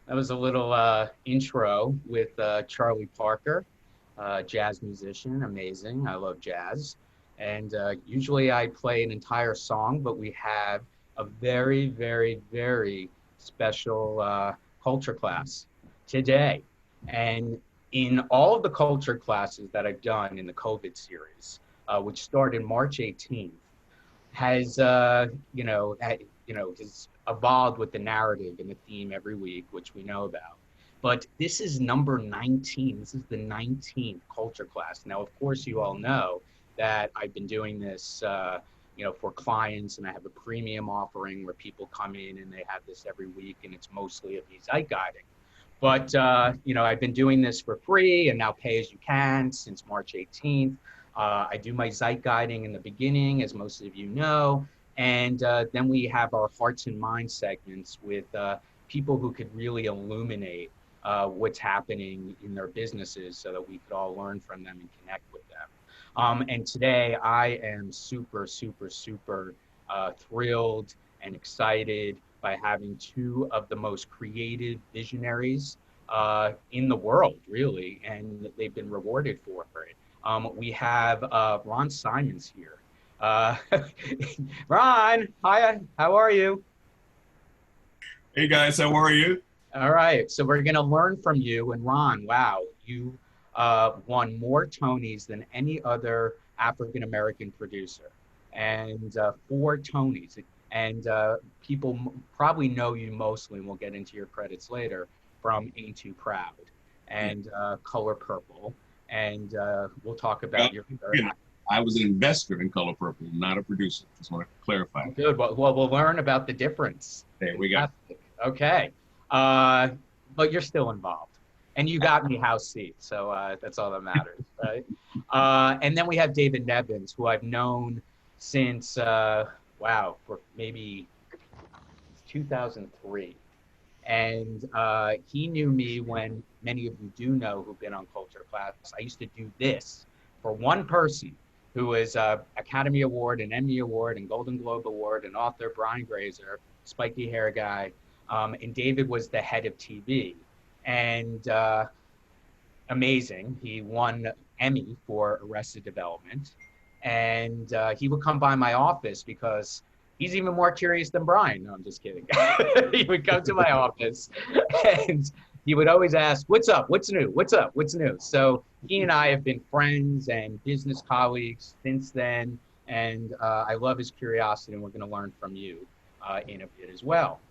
That was a little intro with Charlie Parker, jazz musician, amazing. I love jazz. And usually I play an entire song, but we have a very, very, very special culture class today. And in all of the culture classes that I've done in the COVID series, which started March 18th, has has evolved with the narrative and the theme every week, which we know about. But this is number 19. This is the 19th culture class. Now, of course, you all know that I've been doing this, for clients, and I have a premium offering where people come in and they have this every week, and it's mostly of me zeitguiding. But I've been doing this for free and now pay as you can since March 18th. I do my Zeitguiding in the beginning, as most of you know, and then we have our hearts and minds segments with people who could really illuminate what's happening in their businesses so that we could all learn from them and connect with them. And today I am super, super, super thrilled and excited by having two of the most creative visionaries in the world, really, and they've been rewarded for it. We have Ron Simons here. Uh, Ron, hi, how are you? Hey guys, how are you? All right, so we're going to learn from you. And Ron, wow, you won more Tonys than any other African American producer, and four Tonys. And people probably know you mostly, and we'll get into your credits later, from Ain't Too Proud Yeah. and Color Purple. And we'll talk Well, about your you know, I was an investor in Color Purple, not a producer. Just want to clarify that. good. Well, we'll learn about the difference. There we go. Fantastic. Okay. Uh, but you're still involved. And you got me house seat. So that's all that matters, right? And then we have David Nevins, who I've known since, for maybe 2003. And he knew me when many of you do know who've been on Culture Class. I used to do this for one person who is Academy Award and Emmy Award and Golden Globe Award and author Brian Grazer, spiky hair guy. And David was the head of TV. And amazing. He won Emmy for Arrested Development. And he would come by my office because he's even more curious than Brian. No, I'm just kidding. He would come to my office and he would always ask, "What's up? What's new? What's up? What's new?" So he and I have been friends and business colleagues since then. And I love his curiosity, and we're going to learn from you in a bit as well.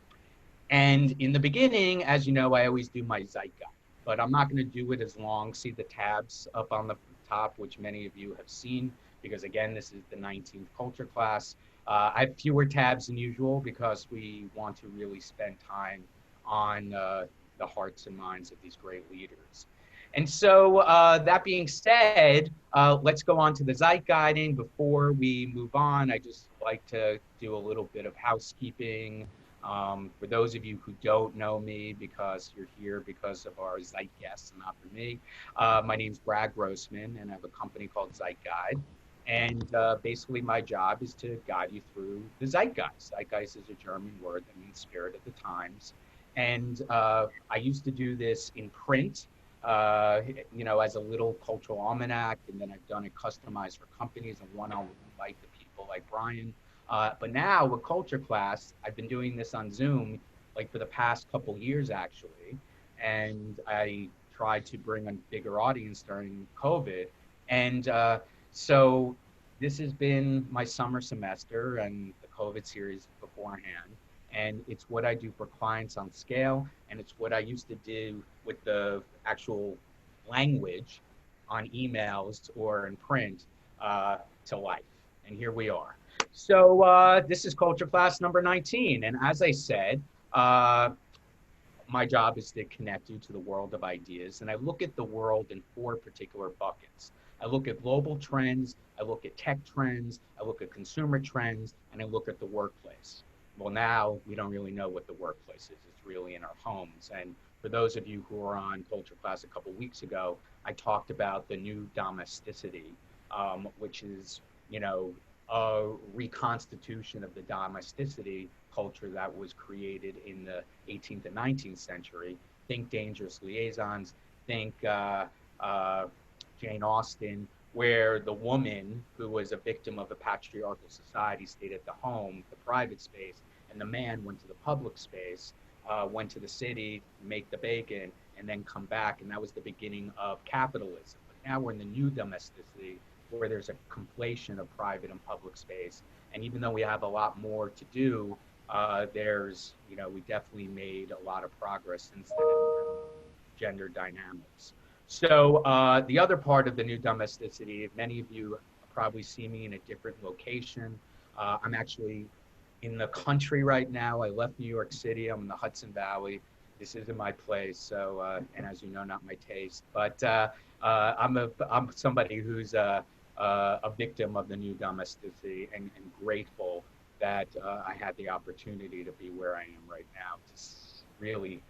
And in the beginning, as you know, I always do my Zeitguide, but I'm not going to do it as long. See the tabs up on the top, which many of you have seen, because again, this is the 19th culture class. I have fewer tabs than usual because we want to really spend time on the hearts and minds of these great leaders. And so that being said, let's go on to the Zeitguiding. Before we move on, I just like to do a little bit of housekeeping. For those of you who don't know me, because you're here because of our Zeit guests and not for me, my name's Brad Grossman, and I have a company called Zeitguide. And basically, my job is to guide you through the Zeitgeist. Zeitgeist is a German word that means spirit of the times. And I used to do this in print, as a little cultural almanac, and then I've done it customized for companies and one-on-one, like the people like Brian. But now with Culture Class, I've been doing this on Zoom like for the past couple years actually, and I tried to bring a bigger audience during COVID, and so this has been my summer semester and the COVID series beforehand, and it's what I do for clients on scale, and it's what I used to do with the actual language on emails or in print to life, and here we are. So this is Culture Class number 19. And as I said, my job is to connect you to the world of ideas. And I look at the world in four particular buckets. I look at global trends, I look at tech trends, I look at consumer trends, and I look at the workplace. Well, now we don't really know what the workplace is. It's really in our homes. And for those of you who were on Culture Class a couple weeks ago, I talked about the new domesticity, which is, reconstitution of the domesticity culture that was created in the 18th and 19th century. Think Dangerous Liaisons, think Jane Austen, where the woman who was a victim of a patriarchal society stayed at the home, the private space, and the man went to the public space, went to the city, make the bacon, and then come back. And that was the beginning of capitalism. But now we're in the new domesticity where there's a conflation of private and public space. And even though we have a lot more to do, we definitely made a lot of progress since then in gender dynamics. So the other part of the new domesticity, many of you probably see me in a different location. I'm actually in the country right now. I left New York City. I'm in the Hudson Valley. This isn't my place, so and as you know, not my taste. But I'm somebody who's a victim of the new domesticity and grateful that I had the opportunity to be where I am right now to really,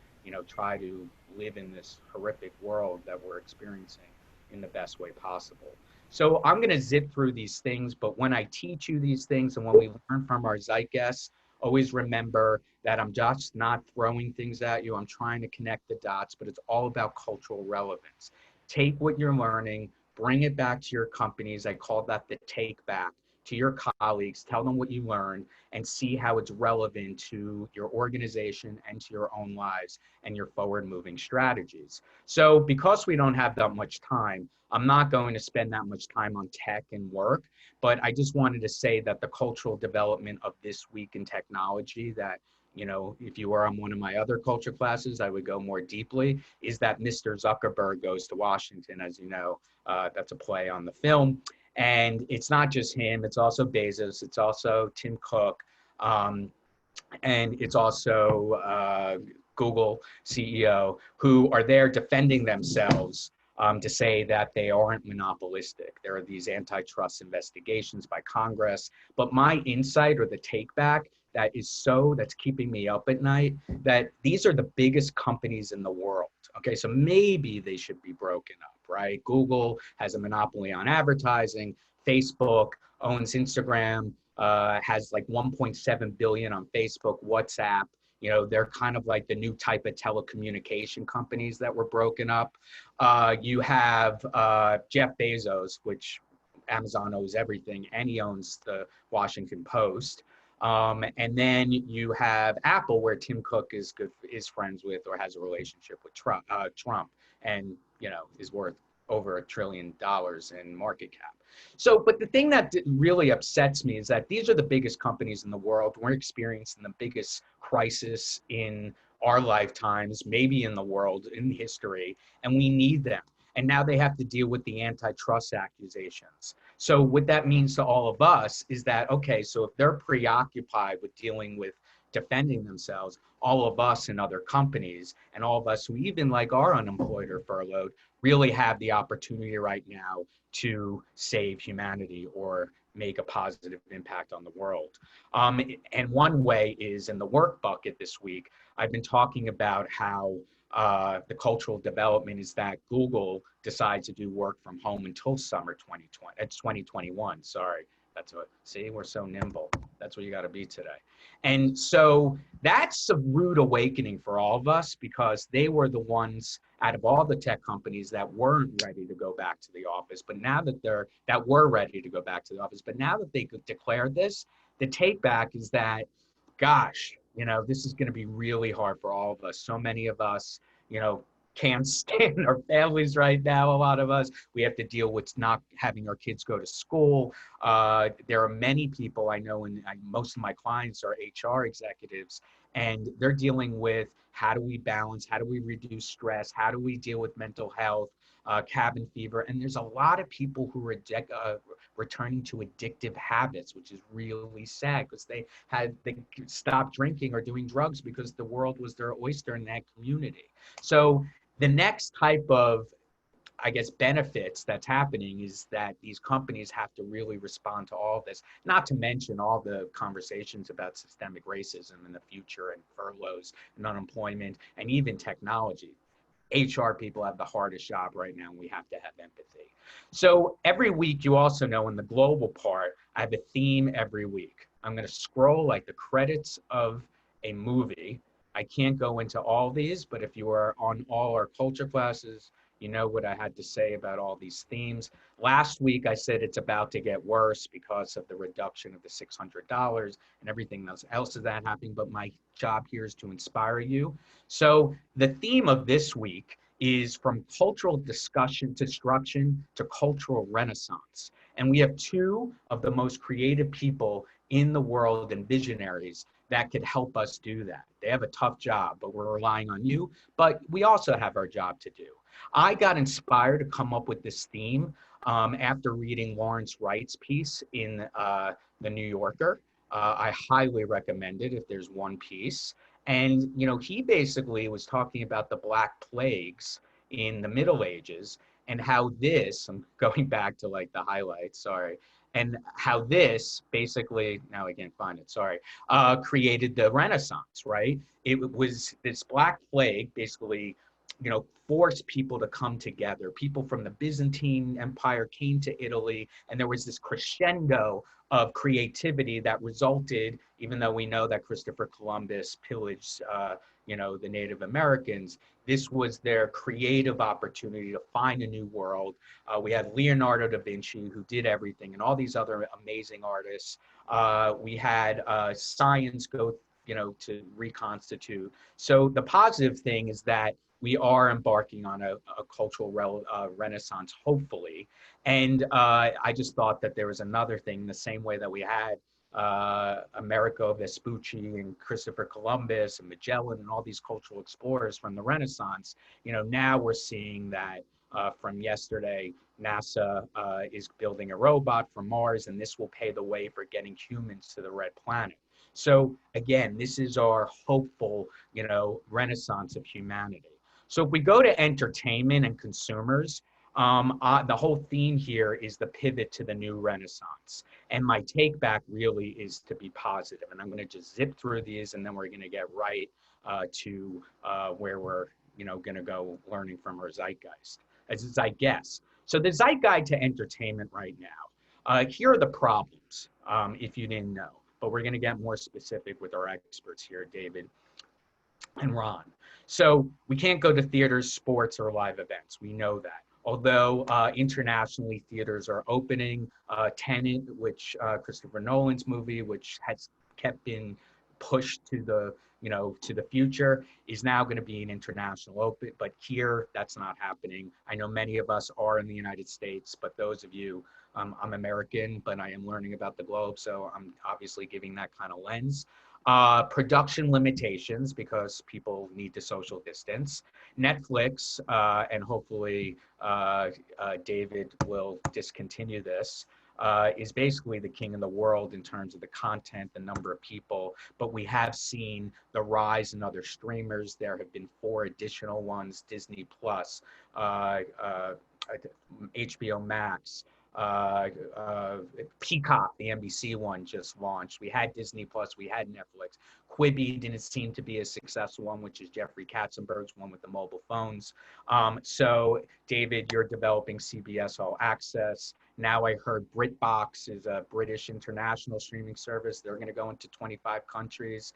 try to live in this horrific world that we're experiencing in the best way possible. So I'm going to zip through these things, but when I teach you these things and when we learn from our zeitguests, always remember that I'm just not throwing things at you. I'm trying to connect the dots, but it's all about cultural relevance. Take what you're learning, bring it back to your companies. I call that the take back to your colleagues, tell them what you learned and see how it's relevant to your organization and to your own lives and your forward moving strategies. So because we don't have that much time, I'm not going to spend that much time on tech and work, but I just wanted to say that the cultural development of this week in technology that, if you were on one of my other culture classes, I would go more deeply, is that Mr. Zuckerberg goes to Washington, as you know, that's a play on the film. And it's not just him, it's also Bezos, it's also Tim Cook, and it's also Google CEO, who are there defending themselves to say that they aren't monopolistic. There are these antitrust investigations by Congress. But my insight or the take back that's keeping me up at night, that these are the biggest companies in the world. Okay, so maybe they should be broken up, right? Google has a monopoly on advertising. Facebook owns Instagram, has like 1.7 billion on Facebook, WhatsApp. They're kind of like the new type of telecommunication companies that were broken up. You have Jeff Bezos, which Amazon owns everything, and he owns the Washington Post. And then you have Apple, where Tim Cook is friends with or has a relationship with Trump, and is worth over $1 trillion in market cap. So, but the thing that really upsets me is that these are the biggest companies in the world. We're experiencing the biggest crisis in our lifetimes, maybe in the world, in history, and we need them. And now they have to deal with the antitrust accusations. So what that means to all of us is that, okay, so if they're preoccupied with dealing with defending themselves, all of us and other companies and all of us who even like are unemployed or furloughed really have the opportunity right now to save humanity or make a positive impact on the world. And one way is in the work bucket this week, I've been talking about how the cultural development is that Google decides to do work from home until summer 2020. It's 2021, sorry. See, we're so nimble. That's what you got to be today. And so that's a rude awakening for all of us because they were the ones out of all the tech companies that weren't ready to go back to the office. But now that were ready to go back to the office, but now that they could declare this, the take back is that, gosh, this is going to be really hard for all of us. So many of us, can't stand our families right now. A lot of us, we have to deal with not having our kids go to school. There are many people I know, and most of my clients are HR executives, and they're dealing with how do we balance, how do we reduce stress, how do we deal with mental health, cabin fever. And there's a lot of people who are returning to addictive habits, which is really sad because they stopped drinking or doing drugs because the world was their oyster in that community. So the next type of, I guess, benefits that's happening is that these companies have to really respond to all of this, not to mention all the conversations about systemic racism in the future and furloughs and unemployment and even technology. HR people have the hardest job right now. And we have to have empathy. So every week, you also know in the global part, I have a theme every week. I'm going to scroll like the credits of a movie. I can't go into all these, but if you are on all our culture classes, you know what I had to say about all these themes. Last week, I said it's about to get worse because of the reduction of the $600 and everything else is that happening. But my job here is to inspire you. So the theme of this week is from cultural discussion destruction to cultural renaissance. And we have two of the most creative people in the world and visionaries that could help us do that. They have a tough job, but we're relying on you. But we also have our job to do. I got inspired to come up with this theme after reading Lawrence Wright's piece in the New Yorker. I highly recommend it if there's one piece. And, you know, he basically was talking about the Black Plagues in the Middle Ages and how this, I'm going back to like the highlights, sorry, and how this basically, now I can't find it, sorry, created the Renaissance, right? It was this Black Plague basically, you know, forced people to come together. People from the Byzantine Empire came to Italy, and there was this crescendo of creativity that resulted, even though we know that Christopher Columbus pillaged, you know, the Native Americans, this was their creative opportunity to find a new world. We had Leonardo da Vinci, who did everything, and all these other amazing artists. We had science go, you know, to reconstitute. So the positive thing is that we are embarking on a cultural renaissance, hopefully. And I just thought that there was another thing, the same way that we had Amerigo Vespucci and Christopher Columbus and Magellan and all these cultural explorers from the Renaissance. You know, now we're seeing that from yesterday, NASA is building a robot for Mars, and this will pave the way for getting humans to the red planet. So again, this is our hopeful, you know, renaissance of humanity. So if we go to entertainment and consumers, the whole theme here is the pivot to the new renaissance. And my take back really is to be positive. And I'm going to just zip through these, and then we're going to get right to where we're, you know, going to go learning from our zeitgeist, as I guess. So the Zeitguide to entertainment right now. Here are the problems, if you didn't know. But we're going to get more specific with our experts here, David and Ron. So we can't go to theaters, sports, or live events. We know that. Although internationally theaters are opening, Tenet, which Christopher Nolan's movie, which has kept being pushed to the, you know, to the future, is now going to be an international open. But here, that's not happening. I know many of us are in the United States, but those of you, I'm American, but I am learning about the globe, so I'm obviously giving that kind of lens. Production limitations because people need to social distance. Netflix, and hopefully David will discontinue this, is basically the king of the world in terms of the content, the number of people, but we have seen the rise in other streamers. There have been 4 additional ones, Disney Plus, HBO Max, Peacock, the NBC one just launched. We had Disney Plus, we had Netflix. Quibi didn't seem to be a successful one, which is Jeffrey Katzenberg's one with the mobile phones. So David, you're developing CBS All Access. Now I heard BritBox is a British international streaming service. They're going to go into 25 countries.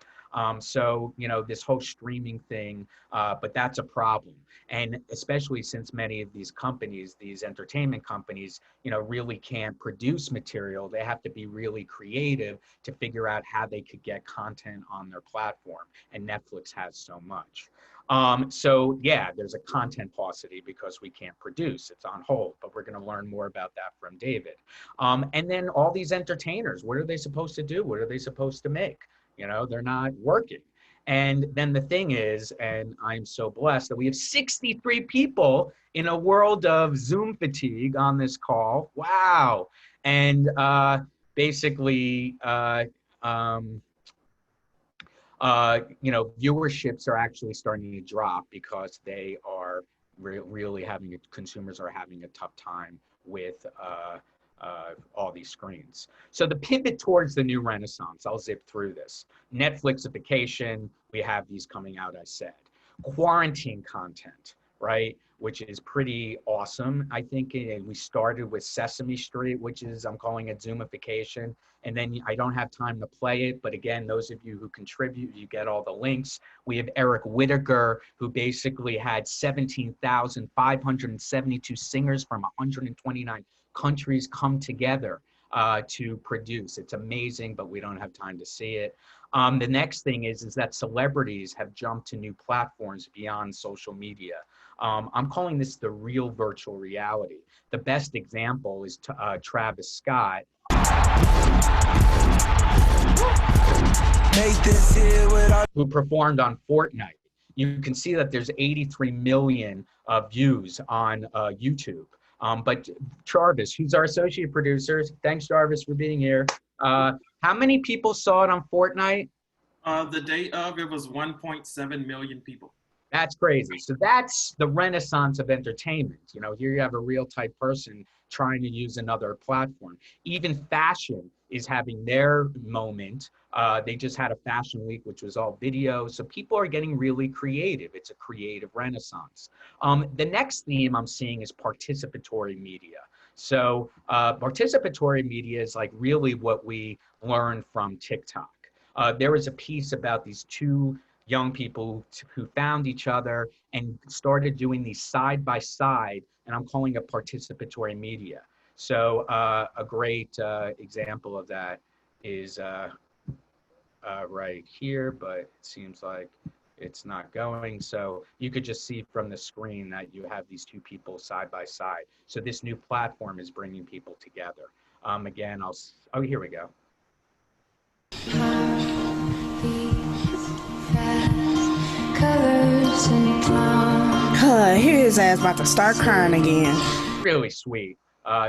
So, you know, this whole streaming thing, but that's a problem. And especially since many of these companies, these entertainment companies, you know, really can't produce material. They have to be really creative to figure out how they could get content on their platform. And Netflix has so much. So yeah, there's a content paucity because we can't produce. It's on hold, but we're going to learn more about that from David. And then all these entertainers, what are they supposed to do? What are they supposed to make? You know, they're not working. And then the thing is, and I'm so blessed that we have 63 people in a world of Zoom fatigue on this call. Wow. And basically, you know, viewerships are actually starting to drop because they are really having, consumers are having a tough time with all these screens. So the pivot towards the new renaissance, I'll zip through this. Netflixification, we have these coming out, I said. Quarantine content, right? Which is pretty awesome. I think we started with Sesame Street, which is, I'm calling it zoomification. And then I don't have time to play it, but again, those of you who contribute, you get all the links. We have Eric Whittaker, who basically had 17,572 singers from 129 countries come together to produce. It's amazing, but we don't have time to see it. The next thing is that celebrities have jumped to new platforms beyond social media. I'm calling this the real virtual reality. The best example is Travis Scott. Who performed on Fortnite. You can see that there's 83 million views on YouTube. But Jarvis, who's our associate producer, thanks Jarvis for being here. How many people saw it on Fortnite? The day of, it was 1.7 million people. That's crazy. So that's the renaissance of entertainment. You know, here you have a real type person trying to use another platform. Even fashion is having their moment. They just had a fashion week, which was all video. So people are getting really creative. It's a creative renaissance. The next theme I'm seeing is participatory media. So participatory media is like really what we learned from TikTok. There was a piece about these two young people who found each other and started doing these side by side, and I'm calling it participatory media. So a great example of that is right here, but it seems like it's not going. So you could just see from the screen that you have these two people side by side. So this new platform is bringing people together. Again, oh, here we go. Here his ass about to start crying again. Really sweet.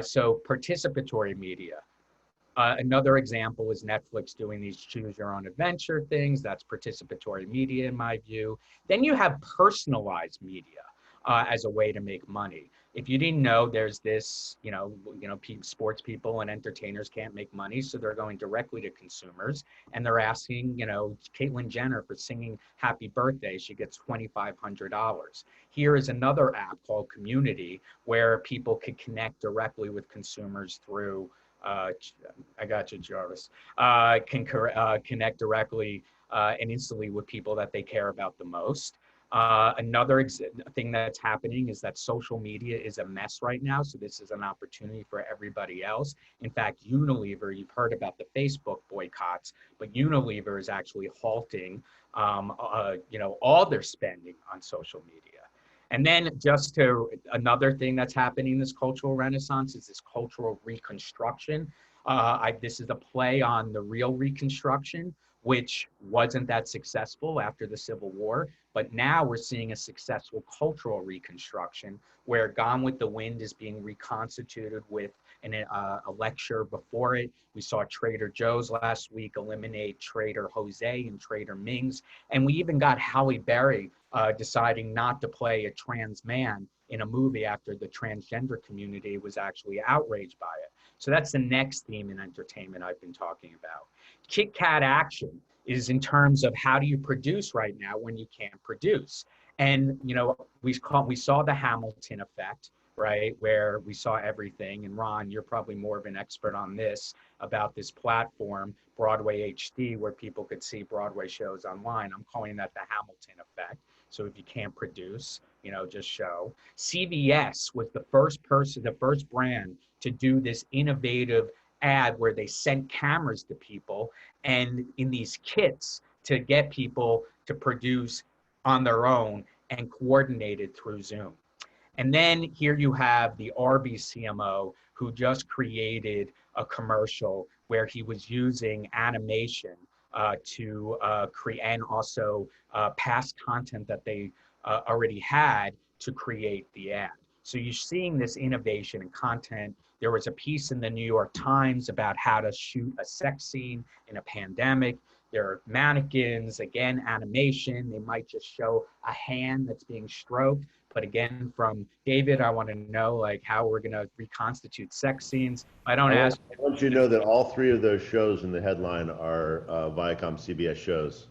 So participatory media. Another example is Netflix doing these choose your own adventure things. That's participatory media in my view. Then you have personalized media as a way to make money. If you didn't know, there's this, sports people and entertainers can't make money, so they're going directly to consumers, and they're asking, Caitlyn Jenner for singing Happy Birthday, she gets $2,500. Here is another app called Community, where people could connect directly with consumers through, I got you, Jarvis, can connect directly and instantly with people that they care about the most. Another thing that's happening is that social media is a mess right now. So this is an opportunity for everybody else. In fact, Unilever, you've heard about the Facebook boycotts, but Unilever is actually halting, all their spending on social media. And then another thing that's happening in this cultural renaissance is this cultural reconstruction. This is a play on the real Reconstruction, which wasn't that successful after the Civil War. But now we're seeing a successful cultural reconstruction where Gone with the Wind is being reconstituted with a lecture before it. We saw Trader Joe's last week eliminate Trader Jose and Trader Ming's. And we even got Halle Berry deciding not to play a trans man in a movie after the transgender community was actually outraged by it. So that's the next theme in entertainment I've been talking about. Kit Kat action is in terms of how do you produce right now when you can't produce. And, we saw the Hamilton effect, right, where we saw everything. And Ron, you're probably more of an expert on this, about this platform, Broadway HD, where people could see Broadway shows online. I'm calling that the Hamilton effect. So if you can't produce, just show. CBS was the first brand to do this innovative ad where they sent cameras to people and in these kits to get people to produce on their own and coordinated through Zoom. And then here you have the Arby's CMO who just created a commercial where he was using animation to create, and also past content that they already had to create the ad. So you're seeing this innovation in content. There was a piece in the New York Times about how to shoot a sex scene in a pandemic. There are mannequins, again, animation. They might just show a hand that's being stroked. But again, from David, I want to know how we're going to reconstitute sex scenes. I want you to know that all three of those shows in the headline are Viacom CBS shows.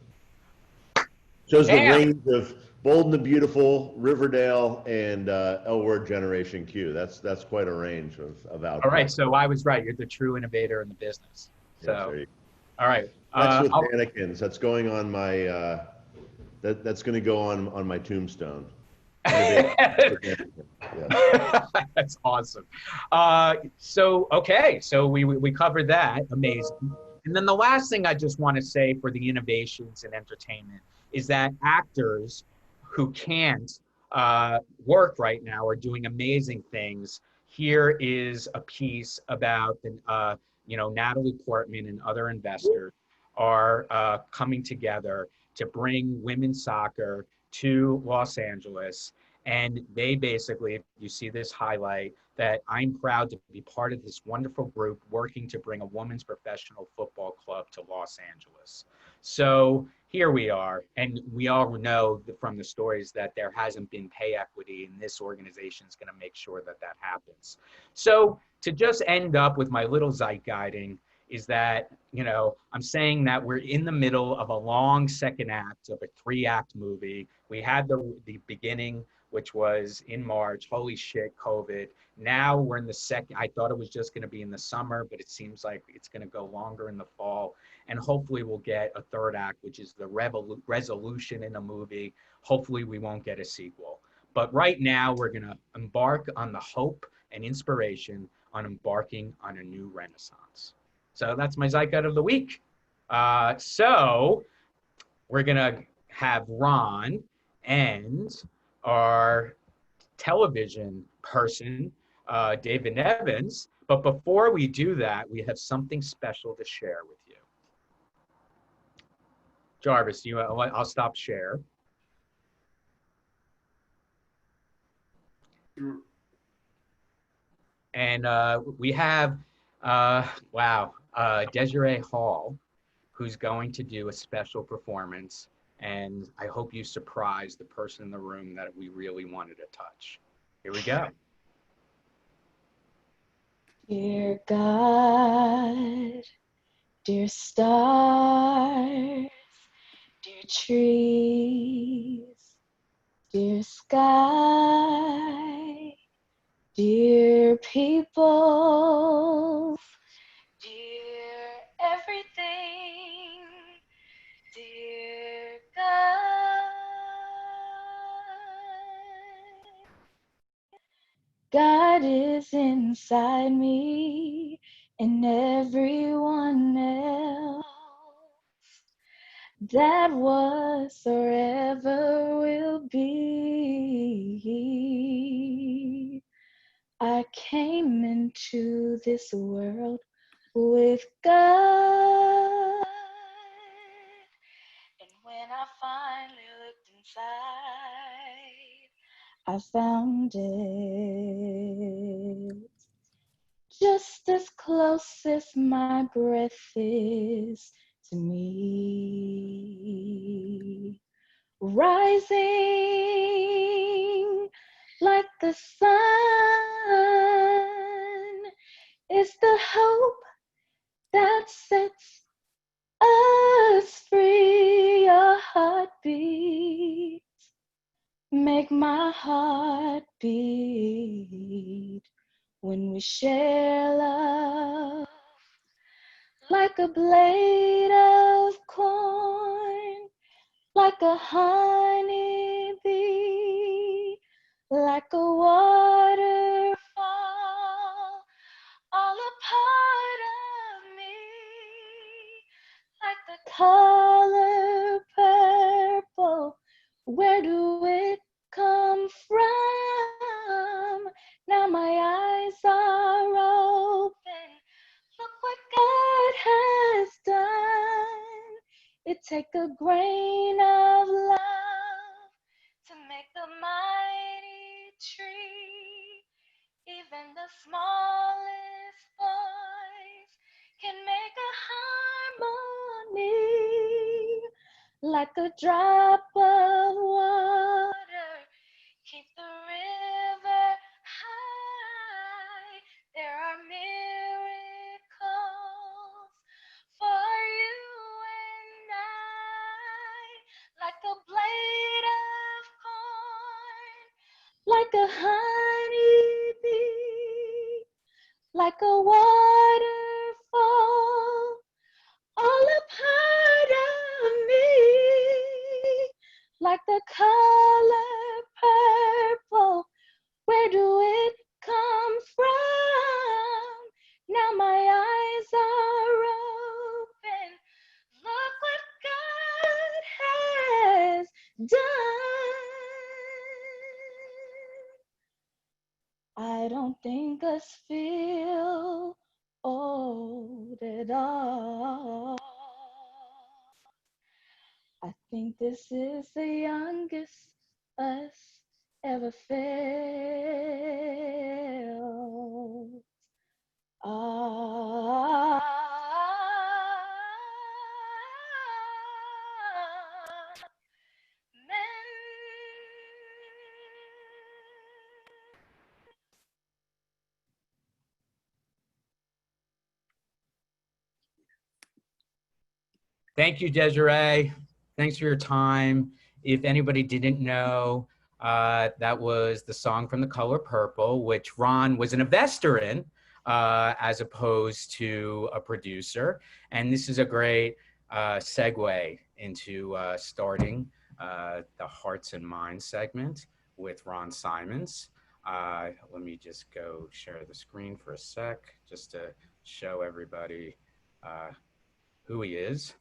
Shows the Damn. range of Bold and the Beautiful, Riverdale, and L Word Generation Q. That's quite a range of output. All right, so I was right. You're the true innovator in the business. So, Yes, there you go. all right. That's with mannequins. That's going on my. That's going to go on my tombstone. Yes. That's awesome. So we covered that. Amazing. And then the last thing I just want to say for the innovations in entertainment is that actors who can't work right now are doing amazing things. Here is a piece about the Natalie Portman and other investors are coming together to bring women's soccer to Los Angeles. And they basically, if you see this highlight, that I'm proud to be part of this wonderful group working to bring a women's professional football club to Los Angeles. So here we are. And we all know from the stories that there hasn't been pay equity, and this organization is going to make sure that that happens. So to just end up with my little zeitguiding is that, I'm saying that we're in the middle of a long second act of a 3-act movie. We had the beginning, which was in March. Holy shit, COVID. Now we're in the second. I thought it was just going to be in the summer, but it seems like it's going to go longer in the fall. And hopefully we'll get a 3rd act, which is the resolution in a movie. Hopefully we won't get a sequel. But right now we're going to embark on the hope and inspiration on embarking on a new renaissance. So that's my Zeitguide of the week. So we're going to have Ron and our television person, David Nevins. But before we do that, we have something special to share with you. Jarvis, I'll stop share. And we have, Desiree Hall, who's going to do a special performance. And I hope you surprise the person in the room that we really wanted to touch. Here we go. Dear God, dear stars, dear trees, dear sky, dear people, dear everything, dear God. God is inside me and everyone else that was or ever will be. I came into this world with God, and when I finally looked inside, I found it just as close as my breath is to me, rising like the sun is the hope that sets us free. Your heartbeat make my heart beat when we share love, like a blade of corn, like a honey bee, like a waterfall, all a part of me, like the color purple. Where do it come from? Now my eyes are open. Look what God has done. It takes a grain of love to make the mighty tree. Even the smallest voice can make a harmony, like a drop of water. Keep the river high. There are miracles for you and I, like a blade like a honeybee, like a waterfall, all a part of me, like the color purple. Where do it come from? Now my eyes are open. Look what God has done. I don't think us feel old at all. I think this is the youngest us ever felt. Ah, Thank you, Desiree. Thanks for your time. If anybody didn't know, that was the song from The Color Purple, which Ron was an investor in, as opposed to a producer. And this is a great segue into starting the Hearts and Minds segment with Ron Simons. Let me just go share the screen for a sec, just to show everybody who he is.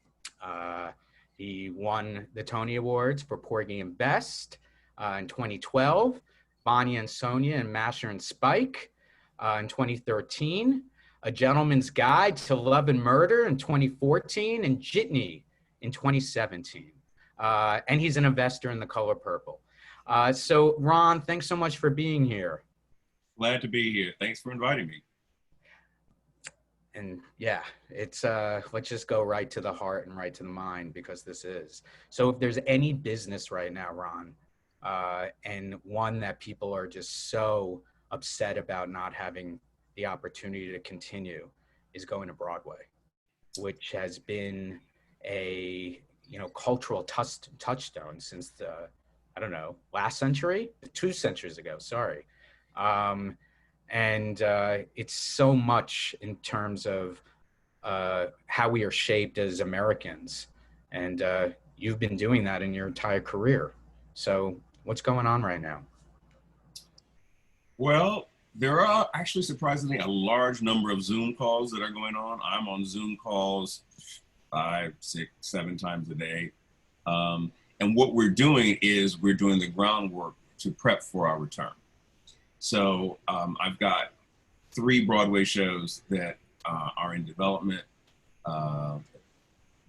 He won the Tony Awards for Porgy and Best in 2012, Bonnie and Sonia and Masher and Spike in 2013, A Gentleman's Guide to Love and Murder in 2014, and Jitney in 2017. And he's an investor in The Color Purple. So Ron, thanks so much for being here. Glad to be here. Thanks for inviting me. And yeah, it's let's just go right to the heart and right to the mind, because this is. So if there's any business right now, Ron, and one that people are just so upset about not having the opportunity to continue, is going to Broadway, which has been a cultural touchstone since the, I don't know, last century, 2 centuries ago, sorry. And it's so much in terms of how we are shaped as Americans. And you've been doing that in your entire career. So what's going on right now? Well, there are actually surprisingly a large number of Zoom calls that are going on. I'm on Zoom calls 5, 6, 7 times a day. And what we're doing is we're doing the groundwork to prep for our return. So I've got 3 Broadway shows that are in development.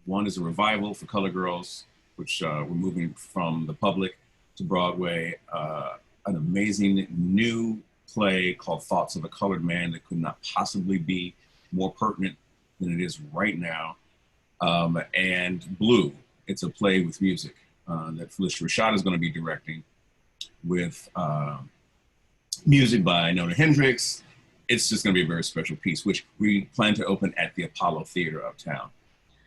One is a revival for Color Girls, which we're moving from the public to Broadway. An amazing new play called Thoughts of a Colored Man that could not possibly be more pertinent than it is right now. And Blue, it's a play with music that Felicia Rashad is going to be directing, with music by Nona Hendrix. It's just going to be a very special piece, which we plan to open at the Apollo Theater uptown.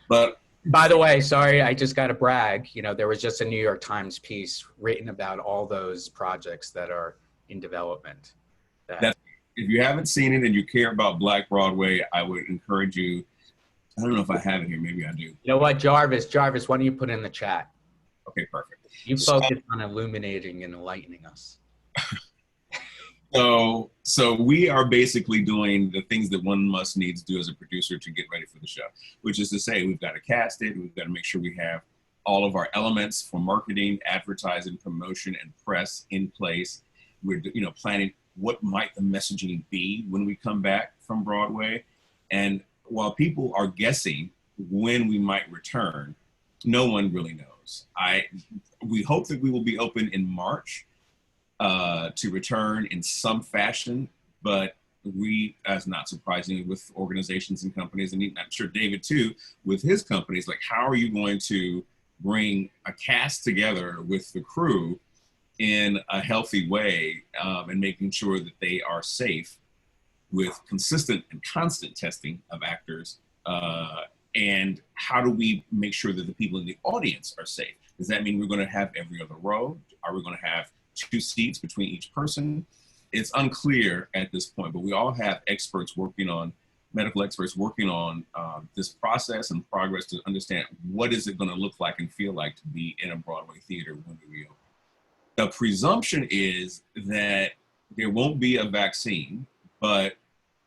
But by the way, sorry, I just got to brag. There was just a New York Times piece written about all those projects that are in development. If you haven't seen it and you care about Black Broadway, I would encourage you. I don't know if I have it here. Maybe I do. You know what, Jarvis, why don't you put it in the chat? Okay, perfect. You focus on illuminating and enlightening us. So we are basically doing the things that one must needs do as a producer to get ready for the show, which is to say we've got to cast it, we've got to make sure we have all of our elements for marketing, advertising, promotion, and press in place. We're planning what might the messaging be when we come back from Broadway. And while people are guessing when we might return, no one really knows. We hope that we will be open in March. To return in some fashion, but we, as not surprisingly with organizations and companies, and I'm sure David too, with his companies, like how are you going to bring a cast together with the crew in a healthy way and making sure that they are safe with consistent and constant testing of actors, and how do we make sure that the people in the audience are safe? Does that mean we're going to have every other row? Are we going to have 2 seats between each person. It's unclear at this point, but we all have experts working on, medical experts working on this process and progress to understand what is it going to look like and feel like to be in a Broadway theater when we reopen. The presumption is that there won't be a vaccine, but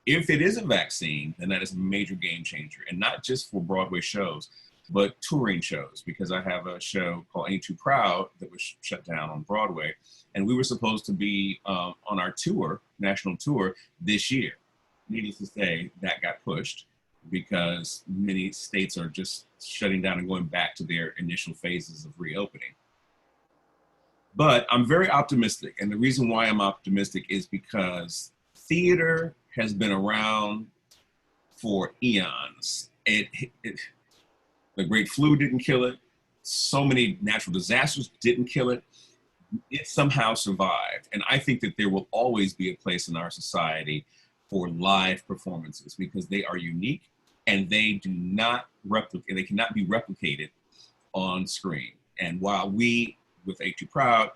if it is a vaccine, then that is a major game changer, and not just for Broadway shows, but touring shows, because I have a show called Ain't Too Proud that was shut down on Broadway, and we were supposed to be on our tour, national tour, this year. Needless to say, that got pushed because many states are just shutting down and going back to their initial phases of reopening. But I'm very optimistic, and the reason why I'm optimistic is because theater has been around for eons. The Great Flu didn't kill it. So many natural disasters didn't kill it. It somehow survived. And I think that there will always be a place in our society for live performances because they are unique and they do not replicate, they cannot be replicated on screen. And while we, with Ain't Too Proud,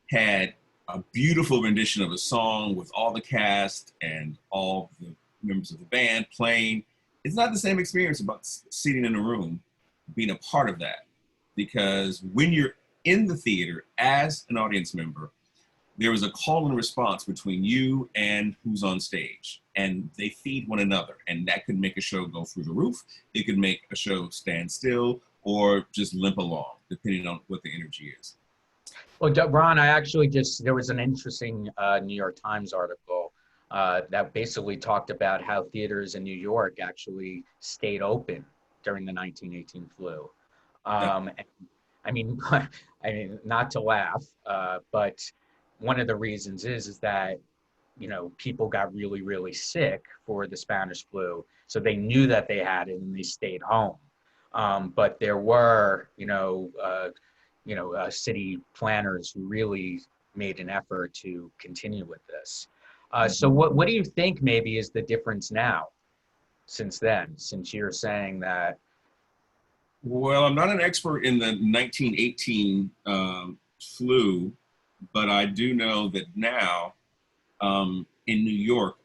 had a beautiful rendition of a song with all the cast and all the members of the band playing, it's not the same experience about sitting in a room, being a part of that. Because when you're in the theater as an audience member, there is a call and response between you and who's on stage, and they feed one another, and that could make a show go through the roof. It could make a show stand still or just limp along, depending on what the energy is. Well, Ron, I actually there was an interesting New York Times article that basically talked about how theaters in New York actually stayed open during the 1918 flu. And, I mean, not to laugh, but one of the reasons is that, you know, people got really, really sick for the Spanish flu. So they knew that they had it and they stayed home. But there were, city planners who really made an effort to continue with this. So what do you think maybe is the difference now since then, since you're saying that? Well, I'm not an expert in the 1918 flu, but I do know that now in New York,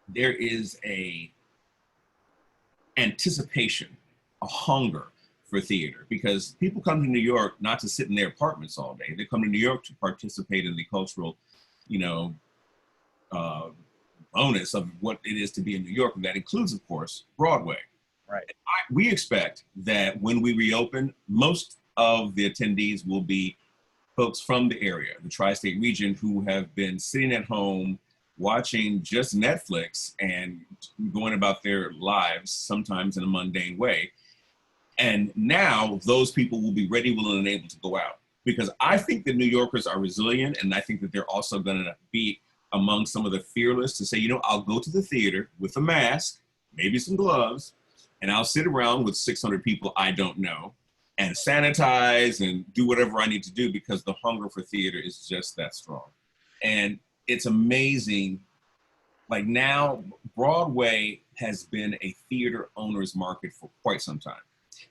there is a anticipation, a hunger for theater, because people come to New York not to sit in their apartments all day. They come to New York to participate in the cultural, bonus of what it is to be in New York. And that includes, of course, Broadway. Right. We expect that when we reopen, most of the attendees will be folks from the area, the tri-state region, who have been sitting at home watching just Netflix and going about their lives, sometimes in a mundane way. And now those people will be ready, willing, and able to go out. Because I think that New Yorkers are resilient, and I think that they're also going to be among some of the fearless to say, I'll go to the theater with a mask, maybe some gloves, and I'll sit around with 600 people I don't know and sanitize and do whatever I need to do, because the hunger for theater is just that strong. And it's amazing. Like now, Broadway has been a theater owner's market for quite some time.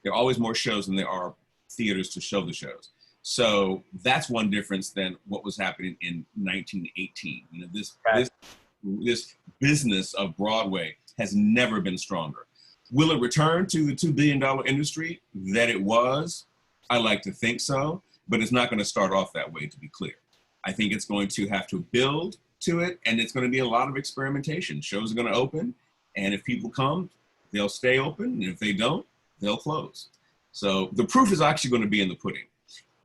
There are always more shows than there are theaters to show the shows. So that's one difference than what was happening in 1918. This business of Broadway has never been stronger. Will it return to the $2 billion industry that it was? I like to think so, but it's not going to start off that way, to be clear. I think it's going to have to build to it, and it's going to be a lot of experimentation. Shows are going to open, and if people come, they'll stay open, and if they don't, they'll close. So the proof is actually going to be in the pudding.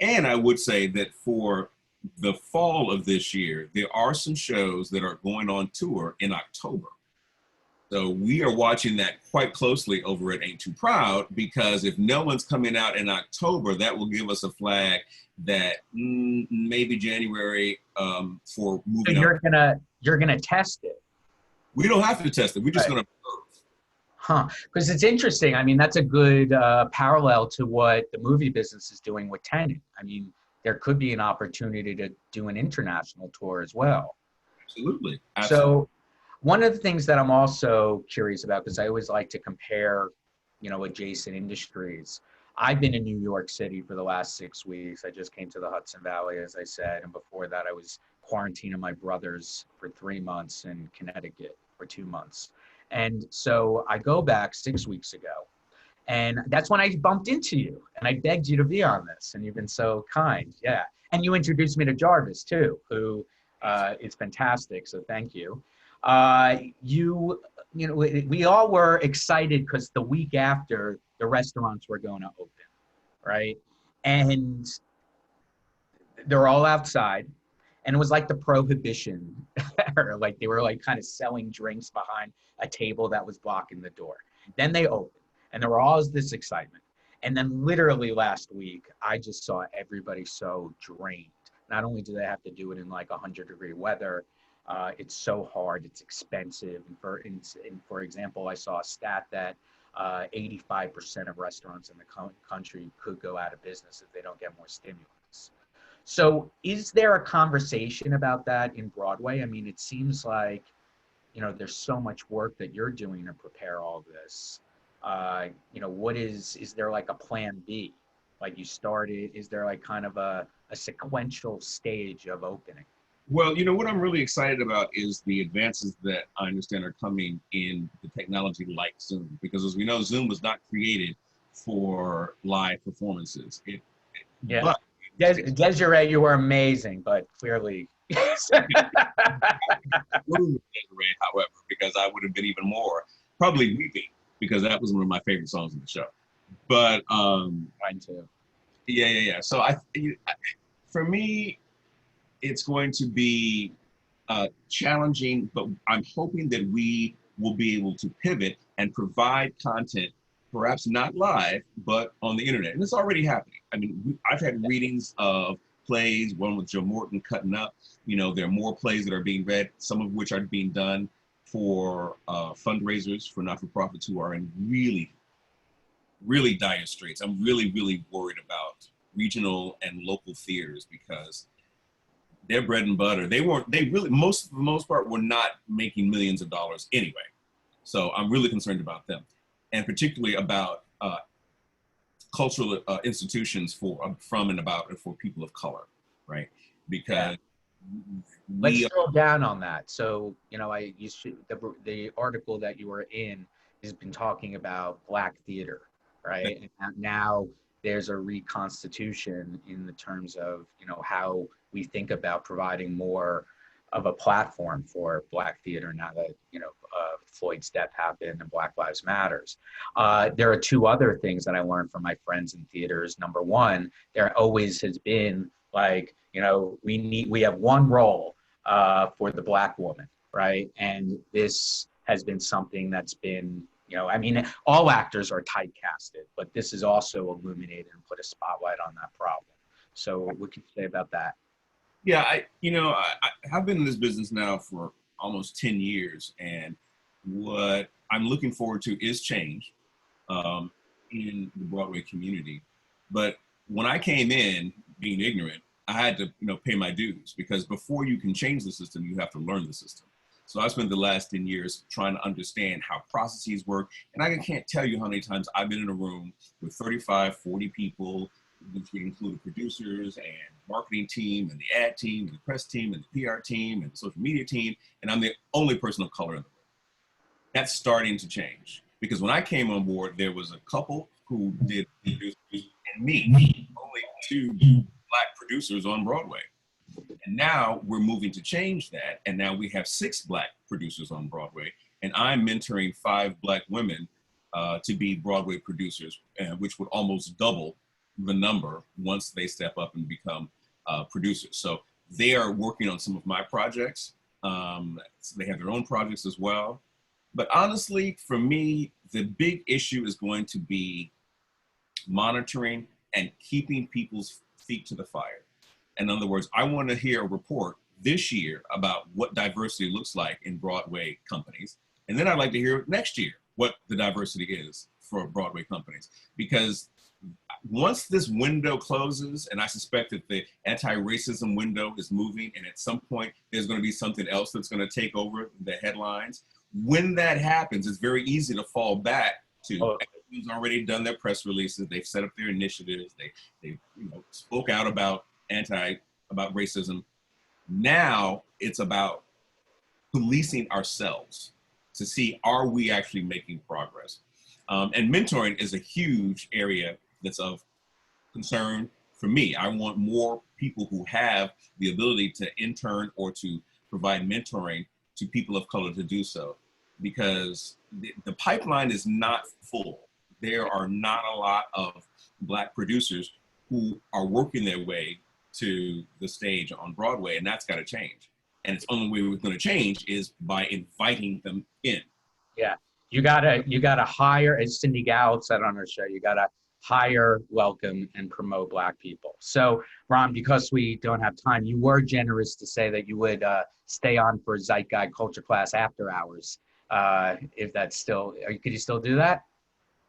And I would say that for the fall of this year, there are some shows that are going on tour in October. So we are watching that quite closely over at Ain't Too Proud, because if no one's coming out in October, that will give us a flag that maybe January for moving. So you're gonna test it. We don't have to test it. We're just going to observe. Because it's interesting. I mean, that's a good parallel to what the movie business is doing with Tenet. I mean, there could be an opportunity to do an international tour as well. Absolutely. So one of the things that I'm also curious about, because I always like to compare, adjacent industries. I've been in New York City for the last 6 weeks. I just came to the Hudson Valley, as I said. And before that, I was quarantining my brothers for 3 months in Connecticut for 2 months. And so I go back 6 weeks ago. And that's when I bumped into you. And I begged you to be on this. And you've been so kind. Yeah. And you introduced me to Jarvis, too, who is fantastic. So thank you. You know, we all were excited because the week after the restaurants were going to open, right? And they're all outside, and it was like the prohibition, or like they were like kind of selling drinks behind a table that was blocking the door. Then they opened, and there was this excitement. And then literally last week, I just saw everybody so drained. Not only do they have to do it in like 100-degree weather, it's so hard, it's expensive. And for example, I saw a stat that 85% of restaurants in the country could go out of business if they don't get more stimulus. So is there a conversation about that in Broadway? I mean, it seems like, you know, there's so much work that you're doing to prepare all this. You know, is there like a plan B? Like you started, is there like kind of a sequential stage of opening? Well, you know, what I'm really excited about is the advances that I understand are coming in the technology like Zoom, because as we know, Zoom was not created for live performances. Yeah. Desiree, you were amazing, but clearly. Desiree, however, because I would have been even more probably weeping, because that was one of my favorite songs in the show. But mine too. Yeah. So for me, it's going to be challenging, but I'm hoping that we will be able to pivot and provide content, perhaps not live, but on the internet. And it's already happening. I mean, I've had readings of plays, one with Joe Morton cutting up. You know, there are more plays that are being read, some of which are being done for fundraisers for not-for-profits who are in really, really dire straits. I'm really, really worried about regional and local theaters, because their bread and butter, for the most part, were not making millions of dollars anyway. So I'm really concerned about them, and particularly about cultural institutions from and about and for people of color, right? Because let's drill down on that. So, you know, the article that you were in has been talking about Black theater, right? And now there's a reconstitution in the terms of, you know, how we think about providing more of a platform for Black theater now that, you know, Floyd's death happened and Black Lives Matters. There are two other things that I learned from my friends in theaters. Number one, there always has been like, you know, we have one role for the Black woman, right? And this has been something that's been, you know, I mean, all actors are typecasted, but this has also illuminated and put a spotlight on that problem. So what can you say about that? Yeah, I've been in this business now for almost 10 years, and what I'm looking forward to is change in the Broadway community. But when I came in, being ignorant, I had to, you know, pay my dues, because before you can change the system, you have to learn the system. So I spent the last 10 years trying to understand how processes work. And I can't tell you how many times I've been in a room with 35, 40 people, which would include producers and marketing team and the ad team and the press team and the PR team and the social media team. And I'm the only person of color in the room. That's starting to change, because when I came on board, there was a couple who did producers and me, only 2 Black producers on Broadway. And now we're moving to change that. And now we have 6 Black producers on Broadway. And I'm mentoring 5 Black women to be Broadway producers, which would almost double the number once they step up and become producers. So they are working on some of my projects. So they have their own projects as well. But honestly, for me, the big issue is going to be monitoring and keeping people's feet to the fire. In other words, I want to hear a report this year about what diversity looks like in Broadway companies. And then I'd like to hear next year what the diversity is for Broadway companies. Because once this window closes, and I suspect that the anti-racism window is moving, and at some point there's going to be something else that's going to take over the headlines. When that happens, it's very easy to fall back to Who's already done their press releases. They've set up their initiatives. They spoke out about racism. Now it's about policing ourselves to see, are we actually making progress? And mentoring is a huge area that's of concern for me. I want more people who have the ability to intern or to provide mentoring to people of color to do so, because the pipeline is not full. There are not a lot of Black producers who are working their way to the stage on Broadway, and that's got to change. And it's the only way we're going to change is by inviting them in. Yeah, you gotta hire, as Cindy Gallup said on her show, you gotta hire, welcome, and promote Black people. So, Ron, because we don't have time, you were generous to say that you would stay on for Zeitguide culture class after hours. If that's still, could you still do that?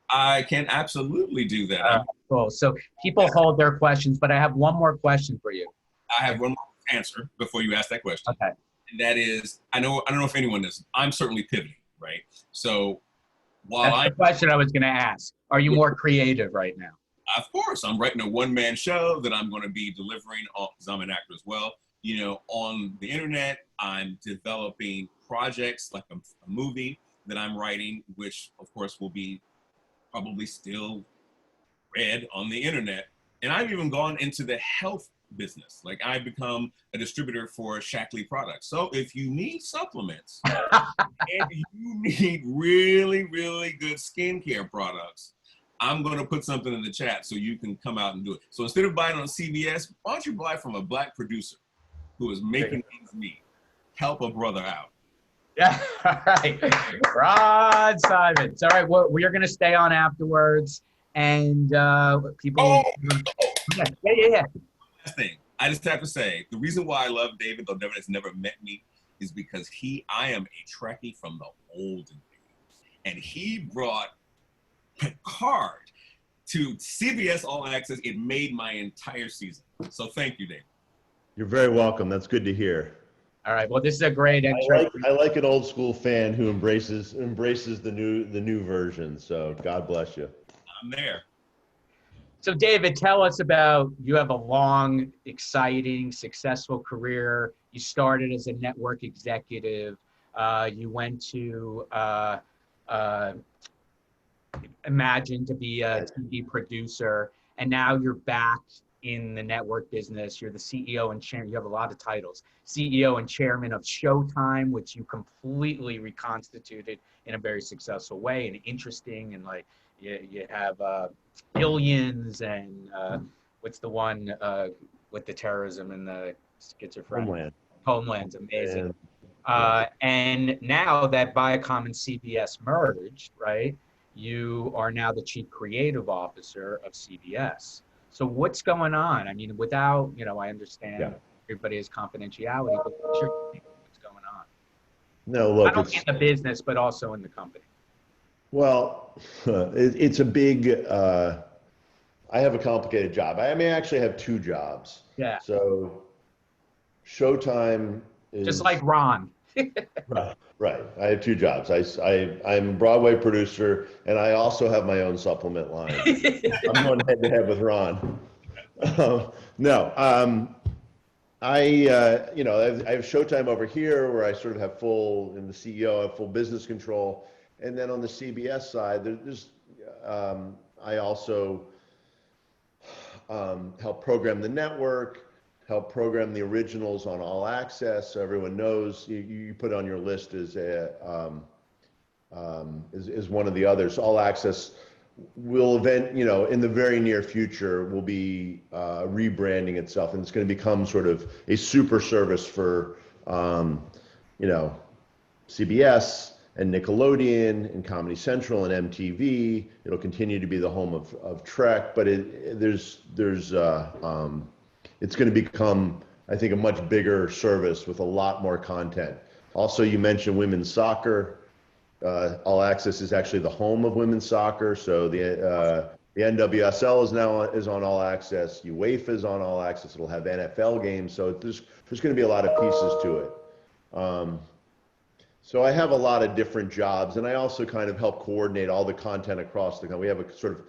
I can absolutely do that. Cool. So people hold their questions, but I have one more question for you. I have one more answer before you ask that question. Okay. And that is, I don't know if anyone is, I'm certainly pivoting, right? So while That's the question I was going to ask. Are you more creative right now? Of course, I'm writing a one-man show that I'm going to be delivering on, because I'm an actor as well. You know, on the internet, I'm developing projects like a movie that I'm writing, which of course will be probably still read on the internet. And I've even gone into the health business. Like, I've become a distributor for Shackley products. So if you need supplements and you need really, really good skincare products, I'm going to put something in the chat so you can come out and do it. So instead of buying on CBS, why don't you buy from a Black producer who is making things neat? Help a brother out. Yeah, all right. Ron Simons. All right, well, we're going to stay on afterwards. And people... Yeah. Last thing, I just have to say, the reason why I love David, though David has never met me, is because I am a Trekkie from the olden days. And he brought Picard to CBS All Access. It made my entire season. So thank you, David. You're very welcome. That's good to hear. All right. Well, this is a great intro. I like an old school fan who embraces the new version. So God bless you. I'm there. So David, tell us about, you have a long, exciting, successful career. You started as a network executive. You went to Imagine to be a TV producer, and now you're back in the network business. You're the CEO and chairman. You have a lot of titles. CEO and chairman of Showtime, which you completely reconstituted in a very successful way and interesting, and like you have Billions and what's the one with the terrorism and the schizophrenia? Homeland's amazing. And now that Viacom and CBS merged, right? You are now the chief creative officer of CBS. So what's going on? I mean, without, I understand everybody has confidentiality, but what's going on? No, look, not only in the business, but also in the company. Well, it's a big, I have a complicated job. I actually have two jobs. Yeah. So Showtime is... Just like Ron. Right. I have two jobs. I'm a Broadway producer, and I also have my own supplement line. I'm going head to head with Ron. I have Showtime over here where I sort of have in the CEO, I have full business control. And then on the CBS side, I also help program the network, help program the originals on All Access, so everyone knows. You put on your list as one of the others. All Access will in the very near future will be rebranding itself, and it's going to become sort of a super service for CBS and Nickelodeon and Comedy Central and MTV. It'll continue to be the home of Trek, but it's going to become, I think, a much bigger service with a lot more content. Also, you mentioned women's soccer. All Access is actually the home of women's soccer. So the NWSL is on All Access. UEFA is on All Access. It'll have NFL games. So there's going to be a lot of pieces to it. So I have a lot of different jobs, and I also kind of help coordinate all the content across the country. We have a sort of,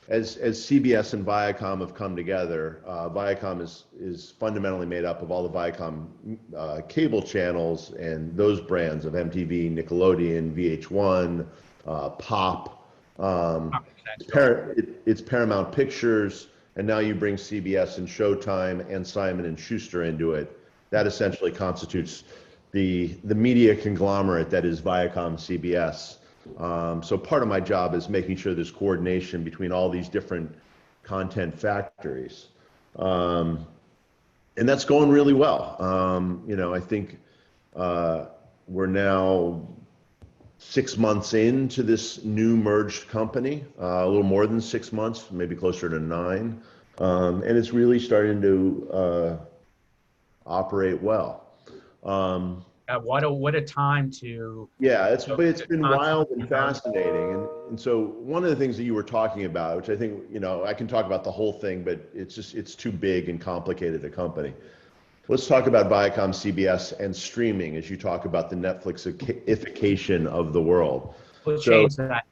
as CBS and Viacom have come together, Viacom is fundamentally made up of all the Viacom cable channels and those brands of MTV, Nickelodeon, VH1, Pop. It's Paramount Pictures, and now you bring CBS and Showtime and Simon and Schuster into it. That essentially constitutes the media conglomerate that is Viacom CBS. So part of my job is making sure there's coordination between all these different content factories. And that's going really well. I think we're now 6 months into this new merged company, a little more than 6 months, maybe closer to 9. And it's really starting to operate well. What a time to. Yeah, it's been wild and fascinating. And so one of the things that you were talking about, which I think, I can talk about the whole thing, but it's too big and complicated a company. Let's talk about Viacom, CBS, and streaming as you talk about the Netflixification of the world. We'll change that.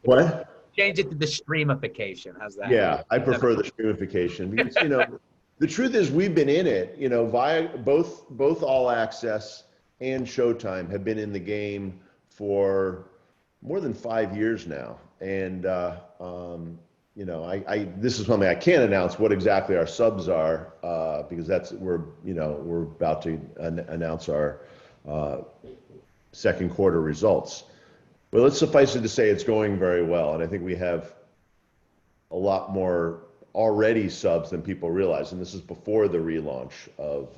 What? Change it to the streamification. How's that? Yeah, I prefer the streamification because, the truth is we've been in it, via both All Access and Showtime have been in the game for more than 5 years now. And, this is something I can't announce what exactly our subs are, because we're about to announce our second quarter results. But let's suffice it to say it's going very well. And I think we have a lot more already subs than people realize, and this is before the relaunch of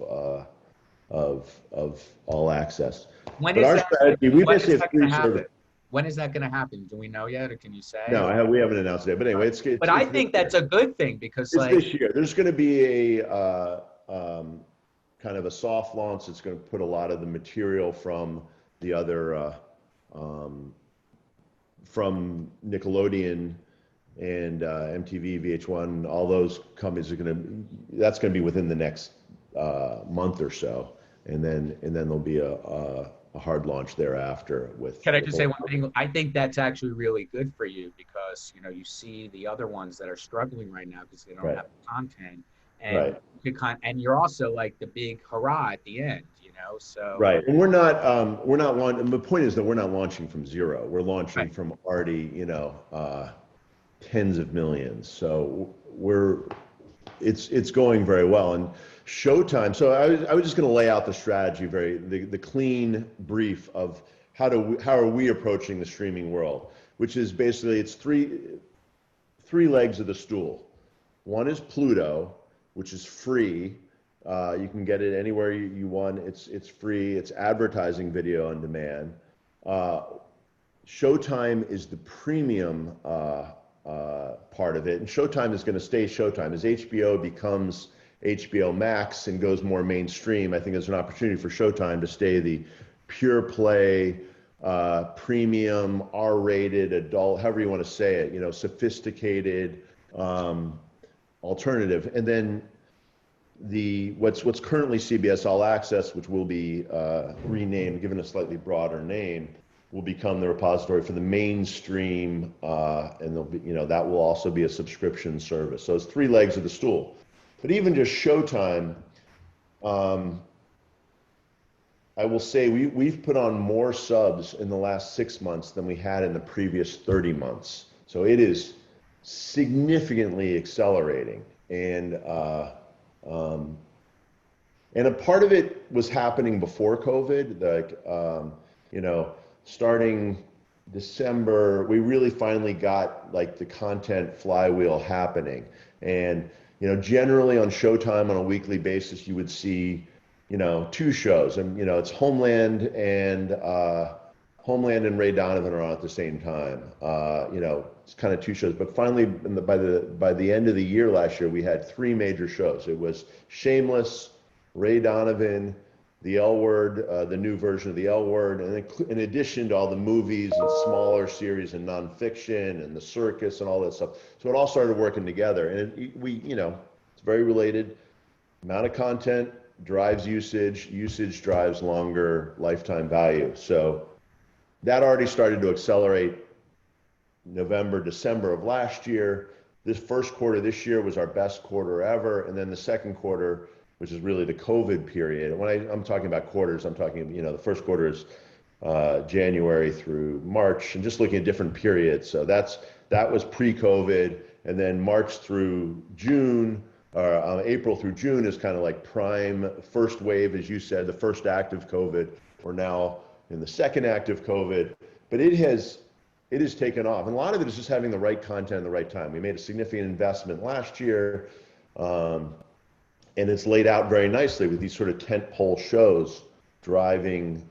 All Access. When but is our that, strategy, we when basically is have that 3 gonna happen? services. When is that going to happen? Do we know yet, or can you say? No, we haven't announced it. But anyway, it's But I think that's a good thing because it's this year. There's going to be a kind of a soft launch. It's going to put a lot of the material from the other from Nickelodeon and MTV, VH1, all those companies that's going to be within the next month or so, and then there'll be a hard launch thereafter with. Can I just say one thing? I think that's actually really good for you because you see the other ones that are struggling right now because they don't have the content, and and you're also like the big hurrah at the end, So right, and we're not launching. The point is that we're not launching from zero. We're launching from already tens of millions. So it's going very well. And Showtime. So I was just going to lay out the strategy, the clean brief of how are we approaching the streaming world, which is basically it's three legs of the stool. One is Pluto, which is free. You can get it anywhere you want. It's free. It's advertising video on demand. Showtime is the premium part of it, and Showtime is going to stay Showtime. As HBO becomes HBO Max and goes more mainstream, I think there's an opportunity for Showtime to stay the pure play, premium, R-rated, adult, however you want to say it, sophisticated alternative. And then what's currently CBS All Access, which will be renamed, given a slightly broader name, will become the repository for the mainstream, and there'll be, that will also be a subscription service. So it's 3 legs of the stool. But even just Showtime, I will say we've put on more subs in the last 6 months than we had in the previous 30 months. So it is significantly accelerating, and a part of it was happening before COVID, starting December, we really finally got the content flywheel happening. And, generally on Showtime on a weekly basis, you would see, 2 shows, and, it's Homeland and Ray Donovan are on at the same time. It's kind of 2 shows, but finally by the end of the year last year, we had 3 major shows. It was Shameless, Ray Donovan, The L Word, the new version of The L Word, and in addition to all the movies and smaller series and nonfiction and the circus and all that stuff. So it all started working together, and it's very related. Amount of content, drives usage, usage drives longer lifetime value. So that already started to accelerate November, December of last year. This first quarter this year was our best quarter ever. And then the second quarter, which is really the COVID period. And when I'm talking about quarters, I'm talking, the first quarter is January through March, and just looking at different periods. So that was pre-COVID. And then March through June, April through June is kind of like prime first wave, as you said, the first act of COVID. We're now in the second act of COVID, but it has taken off. And a lot of it is just having the right content at the right time. We made a significant investment last year, and it's laid out very nicely with these sort of tentpole shows driving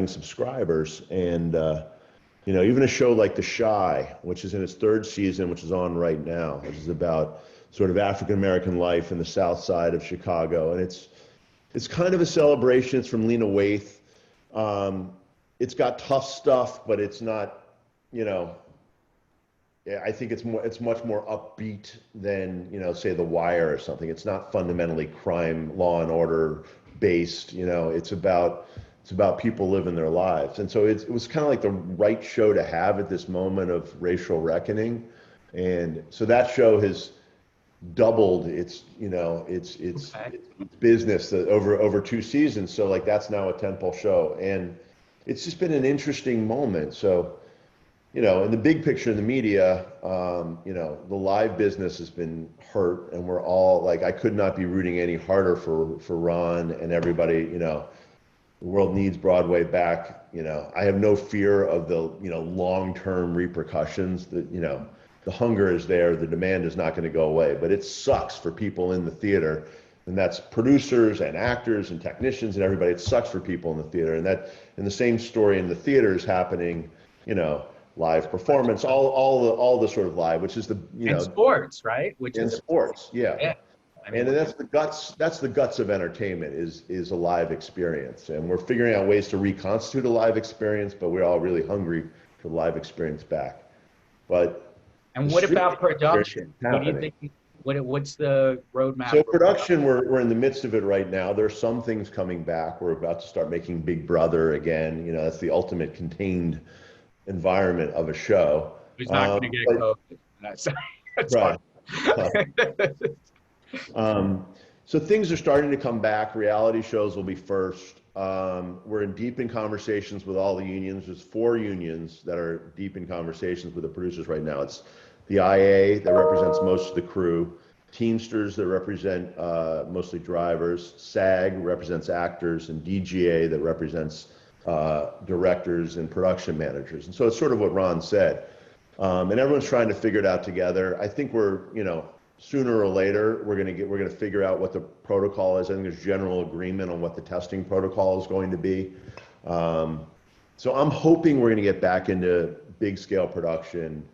subscribers. And even a show like The Shy, which is in its third season, which is on right now, which is about sort of African-American life in the South Side of Chicago. And it's kind of a celebration. It's from Lena Waithe. It's got tough stuff, but it's not, I think it's much more upbeat than, say The Wire or something. It's not fundamentally crime, law and order based, it's about people living their lives. And so it was kind of like the right show to have at this moment of racial reckoning. And so that show has doubled its business over 2 seasons. So like that's now a tentpole show. And it's just been an interesting moment. So, in the big picture in the media, the live business has been hurt, and we're all like, I could not be rooting any harder for Ron and everybody. The world needs Broadway back. I have no fear of the long-term repercussions. That the hunger is there, the demand is not going to go away, but it sucks for people in the theater, and that's producers and actors and technicians and everybody. It sucks for people in the theater, and the same story in the theater is happening. Live performance, all the sort of live, which is the and sports, right? Sports, yeah. Yeah. And that's the guts of entertainment is a live experience, and we're figuring out ways to reconstitute a live experience, but we're all really hungry for the live experience back. And what about production? What do you think? What's the roadmap? So production, we're in the midst of it right now. There's some things coming back. We're about to start making Big Brother again. That's the ultimate contained environment of a show. Who's not going to get COVID? That's right. So things are starting to come back. Reality shows will be first. We're deep in conversations with all the unions. There's 4 unions that are deep in conversations with the producers right now. It's the IA that represents most of the crew, Teamsters that represent mostly drivers, SAG represents actors, and DGA that represents directors and production managers. And so it's sort of what Ron said. And everyone's trying to figure it out together. I think we're, sooner or later, we're going to figure out what the protocol is. I think there's general agreement on what the testing protocol is going to be. So I'm hoping we're going to get back into big scale production,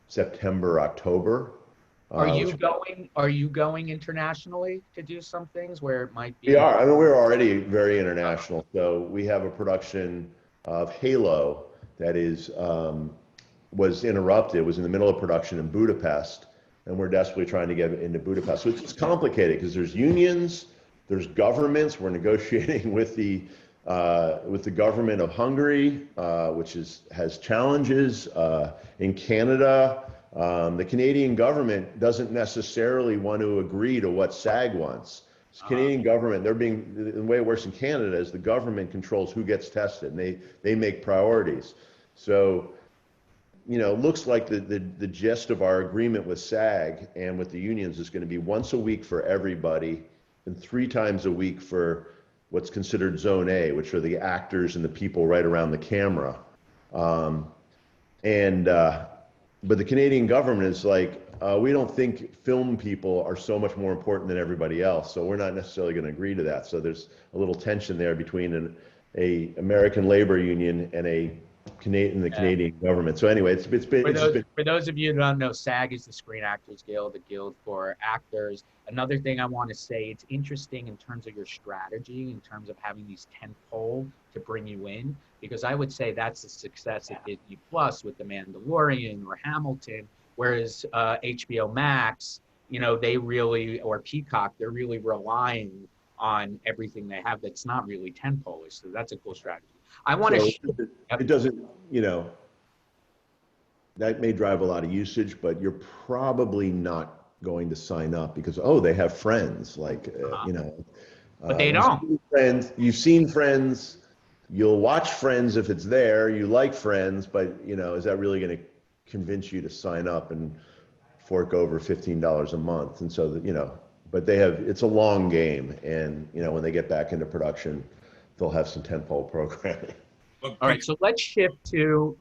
September, October. Are you going internationally to do some things where it might be? We are. I mean, we're already very international. So we have a production of Halo that was interrupted. It was in the middle of production in Budapest, and we're desperately trying to get into Budapest. So it's complicated because there's unions, there's governments. We're negotiating with the government of Hungary, which has challenges. In Canada, the Canadian government doesn't necessarily want to agree to what SAG wants. The Canadian government, the way it works in Canada is the government controls who gets tested, and they make priorities. So, it looks like the gist of our agreement with SAG and with the unions is going to be once a week for everybody and 3 times a week for what's considered Zone A, which are the actors and the people right around the camera. But the Canadian government is like, we don't think film people are so much more important than everybody else, so we're not necessarily going to agree to that. So there's a little tension there between a American labor union and the Canadian government. So anyway, it's been. For those of you who don't know, SAG is the Screen Actors Guild, the guild for actors. Another thing I want to say, it's interesting in terms of your strategy, in terms of having these tentpole to bring you in, because I would say that's the success of Disney Plus with The Mandalorian or Hamilton, whereas HBO Max they really, or Peacock, they're really relying on everything they have that's not really tentpole-ish. So that's a cool strategy. I want to. So it doesn't, that may drive a lot of usage, but you're probably not going to sign up because, they have friends, like, But they don't. You've seen Friends, you'll watch Friends if it's there, you like Friends, but, is that really going to convince you to sign up and fork over $15 a month? And so, but it's a long game. And, when they get back into production, they'll have some tentpole programming. All right, so let's shift to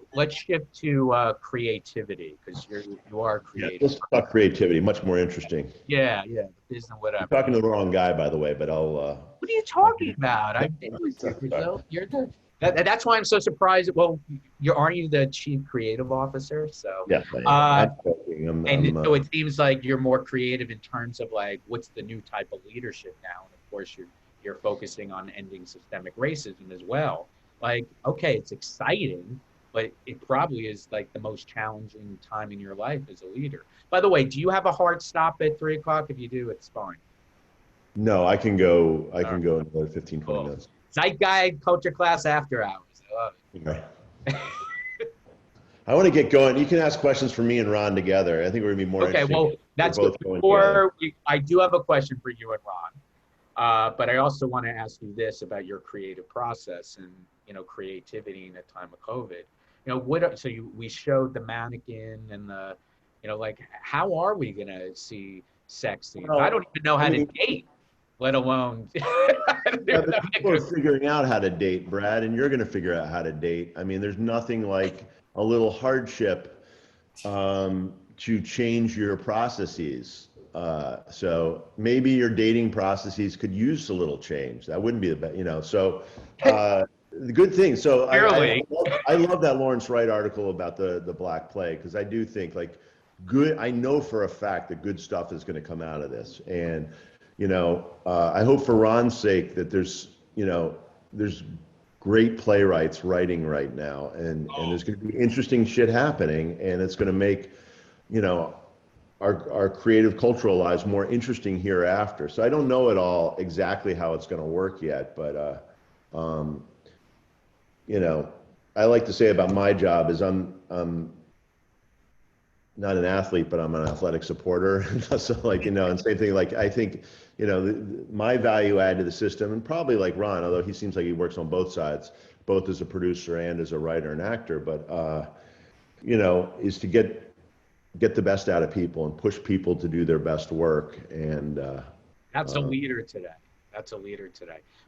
creativity, because you are creative. Yeah, let's talk creativity, much more interesting. Yeah, business, whatever. I'm talking to the wrong guy, by the way, but I'll. What are you talking about? I've been with you, Brazil. You're the. That's why I'm so surprised. Well, aren't you the chief creative officer? So yeah, I'm joking. So it seems like you're more creative in terms of like what's the new type of leadership now, and of course you're focusing on ending systemic racism as well. Like, okay, it's exciting, but it probably is like the most challenging time in your life as a leader. By the way, do you have a hard stop at 3 o'clock? If you do, it's fine. No, I can go another 15, 20 minutes. Zeitguide culture class after hours. I love it. Okay. I want to get going. You can ask questions for me and Ron together. I think we're going to be more interesting. Okay, well, that's good. I do have a question for you and Ron. But I also want to ask you this about your creative process and, creativity in a time of COVID. We showed the mannequin and the, like, how are we going to see sex scenes? I don't even know how to date, let alone. People are figuring out how to date, Brad, and you're going to figure out how to date. I mean, there's nothing like a little hardship to change your processes. So maybe your dating processes could use a little change. That wouldn't be the best, so the good thing. So I love that Lawrence Wright article about the Black Plague, because I do think I know for a fact that good stuff is going to come out of this. And, I hope for Ron's sake that there's great playwrights writing right now, and there's going to be interesting shit happening, and it's going to make, our creative cultural lives more interesting hereafter. So I don't know at all exactly how it's going to work yet, but I like to say about my job is I'm not an athlete, but I'm an athletic supporter. So and same thing, I think, my value add to the system, and probably like Ron, although he seems like he works on both sides, both as a producer and as a writer and actor, but is to get the best out of people and push people to do their best work. And that's a leader today.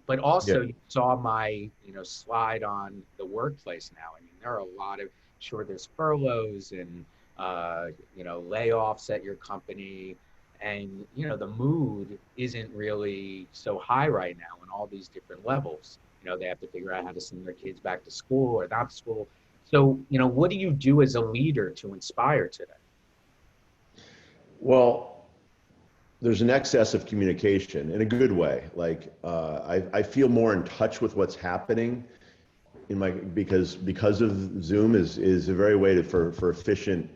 But also, you saw my slide on the workplace now. I mean, there are a lot of, sure, there's furloughs and layoffs at your company, and the mood isn't really so high right now on all these different levels. They have to figure out how to send their kids back to school or not to school. So what do you do as a leader to inspire today? Well, there's an excess of communication in a good way. I feel more in touch with what's happening because of Zoom is a very way for efficient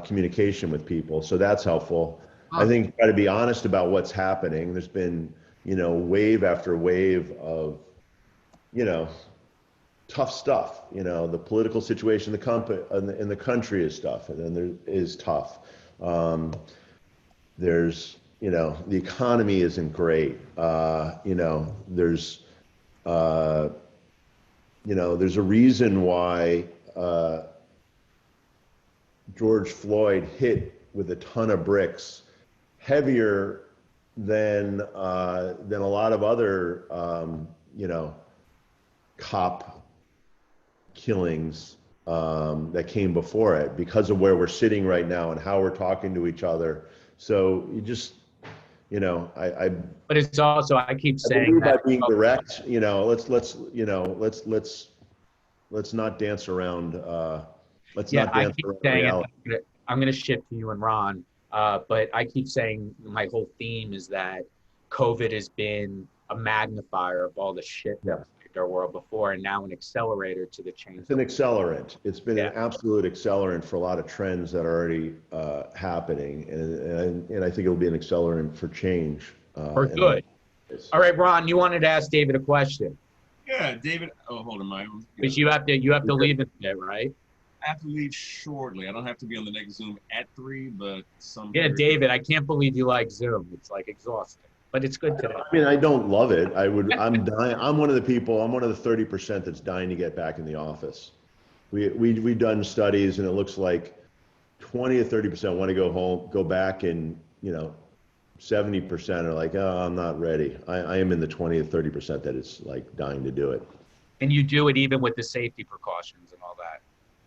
communication with people. So that's helpful. I think try to be honest about what's happening. There's been, wave after wave of, tough stuff. The political situation in the country is tough, and then there is tough. There's, the economy isn't great. There's a reason why George Floyd hit with a ton of bricks, heavier than a lot of other cop killings that came before it, because of where we're sitting right now and how we're talking to each other. So you just, But it's also, I keep saying that by being direct, let's not dance around. I'm going to shift to you and Ron, but I keep saying my whole theme is that COVID has been a magnifier of all the shit that shaped our world before, and now an accelerator to the change. It's an accelerant. It's been Yeah. an absolute accelerant for a lot of trends that are already happening, and I think it'll be an accelerant for change. For good. All right, Ron, you wanted to ask David a question. Yeah, David. Oh, hold on, Mike. Because you have to leave in a bit, right? I have to leave shortly. I don't have to be on the next Zoom at 3, but some. Yeah, David, I can't believe you like Zoom. It's like exhausting, but it's good today. I mean, I don't love it. I'm dying. I'm one of the people. I'm one of the 30% that's dying to get back in the office. We've done studies, and it looks like 20 to 30% want to go home, go back, and 70% are like, oh, I'm not ready. I am in the 20 to 30% that is like dying to do it. And you do it even with the safety precautions and all that,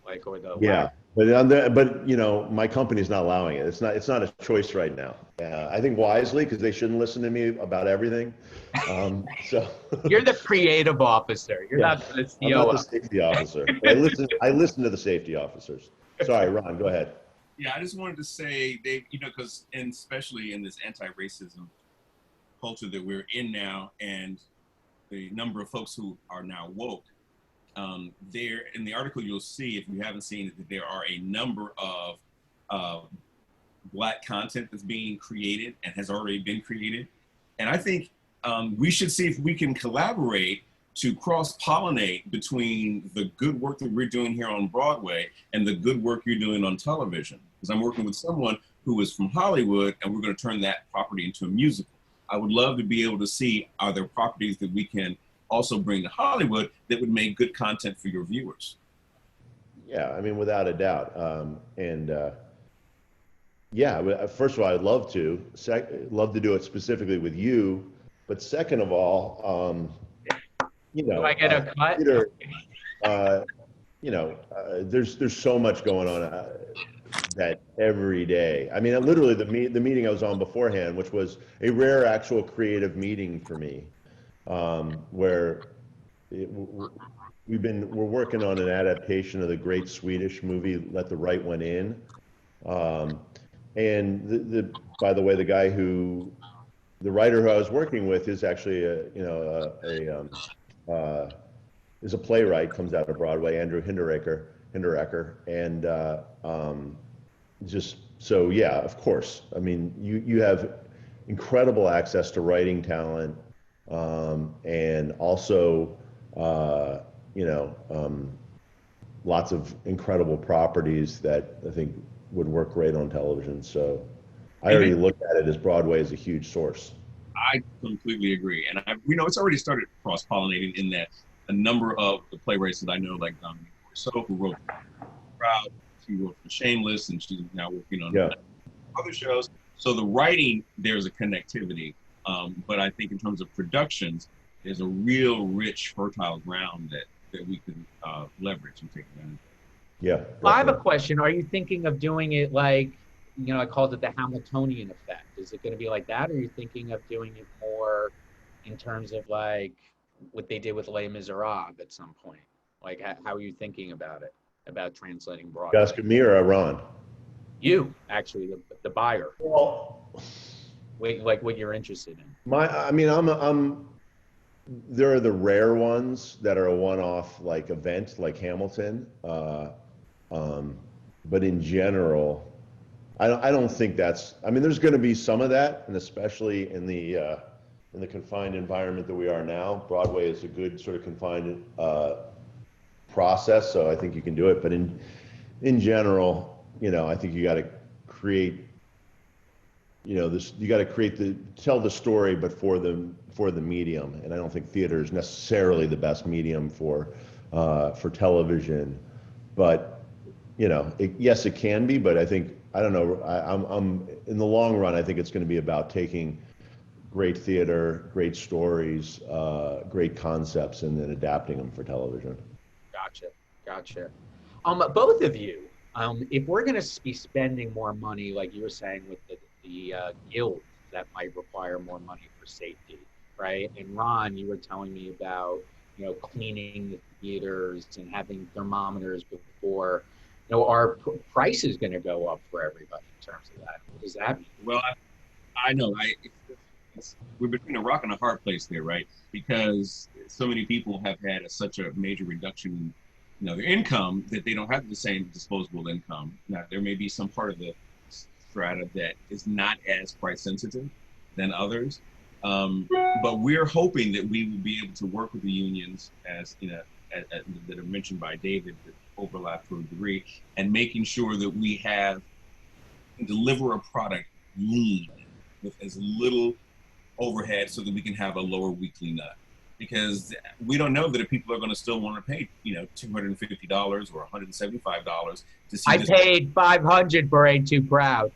like, or the yeah. But my company's not allowing it. It's not a choice right now. I think wisely, because they shouldn't listen to me about everything. So you're the creative officer. You're not the COO. I'm not the safety officer. But I listen to the safety officers. Sorry, Ron, go ahead. Yeah, I just wanted to say, Dave, because especially in this anti-racism culture that we're in now, and the number of folks who are now woke, there in the article you'll see, if you haven't seen it, that there are a number of Black content that's being created and has already been created. And I think we should see if we can collaborate to cross-pollinate between the good work that we're doing here on Broadway and the good work you're doing on television. Because I'm working with someone who is from Hollywood, and we're going to turn that property into a musical. I would love to be able to see, are there properties that we can also bring to Hollywood that would make good content for your viewers? Yeah, I mean, without a doubt. Yeah, first of all, I'd love to. Love to do it specifically with you. But second of all, do I get a cut? There's so much going on that every day. I mean, literally the meeting I was on beforehand, which was a rare actual creative meeting for me, where we're working on an adaptation of the great Swedish movie Let the Right One In, and by the way, the writer who I was working with is actually is a playwright, comes out of Broadway, Andrew Hinderecker, and just so, yeah, of course. I mean, you have incredible access to writing talent, and also lots of incredible properties that I think would work great on television. So I already looked at it as Broadway is a huge source. I completely agree. And it's already started cross-pollinating in that a number of the playwrights that I know, like Dominique Rousseau, who wrote Proud, she wrote for Shameless, and she's now working on other shows. So the writing, there's a connectivity. But I think in terms of productions, there's a real rich, fertile ground that we can leverage and take advantage of. Yeah. Well, I have a question. Are you thinking of doing it like, I called it the Hamiltonian effect? Is it going to be like that? Or are you thinking of doing it more in terms of like what they did with Les Miserables at some point? Like, how are you thinking about it, about translating Broadway? Ask me or Ron? You, actually, the buyer. Well, Wait, like what you're interested in. There are the rare ones that are a one-off like event, like Hamilton. But in general, I don't think that's. I mean, there's going to be some of that, and especially in the confined environment that we are now. Broadway is a good sort of confined process, so I think you can do it. But in general, I think you got to create. You got to tell the story, but for the medium, and I don't think theater is necessarily the best medium for television, but yes, it can be, but I don't know. I'm in the long run, I think it's going to be about taking great theater, great stories, great concepts, and then adapting them for television. Gotcha. Both of you, if we're going to be spending more money, like you were saying with the guild, that might require more money for safety, right? And Ron, you were telling me about cleaning the theaters and having thermometers before. Are prices going to go up for everybody in terms of that? What does that mean? Well, I know. we're between a rock and a hard place there, right? Because so many people have had such a major reduction in, their income that they don't have the same disposable income. Now, there may be some part of the strata that is not as price sensitive than others, but we're hoping that we will be able to work with the unions, as that are mentioned by David, that overlap to a degree, and making sure that we deliver a product lean with as little overhead so that we can have a lower weekly nut. Because we don't know that if people are going to still want to pay, $250 or $175 to see I this. paid $500 for Ain't Too Proud.